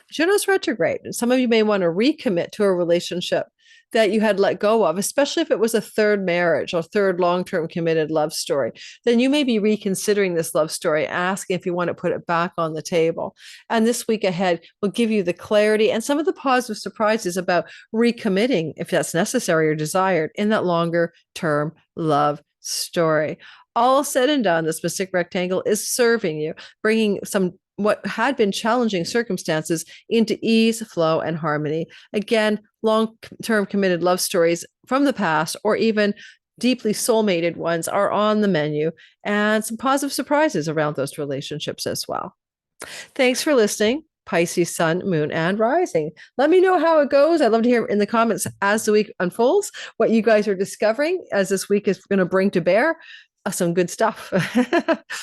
Juno's retrograde. Some of you may want to recommit to a relationship that you had let go of, especially if it was a third marriage or third long-term committed love story. Then you may be reconsidering this love story, asking if you want to put it back on the table. And this week ahead will give you the clarity and some of the positive surprises about recommitting, if that's necessary or desired, in that longer term love story. All said and done, this mystic rectangle is serving you, bringing some what had been challenging circumstances into ease, flow, and harmony. Again, long-term committed love stories from the past or even deeply soulmated ones are on the menu, and some positive surprises around those relationships as well. Thanks for listening. Pisces, Sun, Moon, and Rising. Let me know how it goes. I'd love to hear in the comments as the week unfolds what you guys are discovering as this week is going to bring to bear. Some good stuff.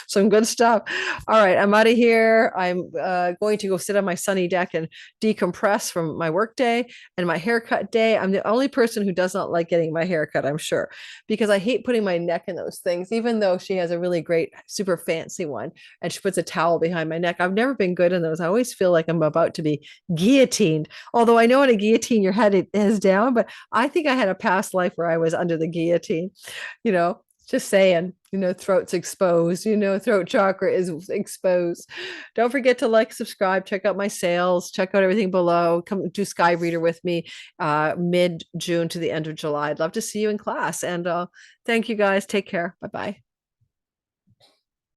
Some good stuff. All right, I'm out of here. I'm going to go sit on my sunny deck and decompress from my work day and my haircut day. I'm the only person who does not like getting my haircut, I'm sure, because I hate putting my neck in those things, even though she has a really great, super fancy one and she puts a towel behind my neck. I've never been good in those. I always feel like I'm about to be guillotined. Although I know in a guillotine, your head is down, but I think I had a past life where I was under the guillotine, just saying, throat's exposed, throat chakra is exposed. Don't forget to like, subscribe, check out my sales, check out everything below. Come do Sky Reader with me mid-June to the end of July. I'd love to see you in class. And thank you guys. Take care. Bye-bye.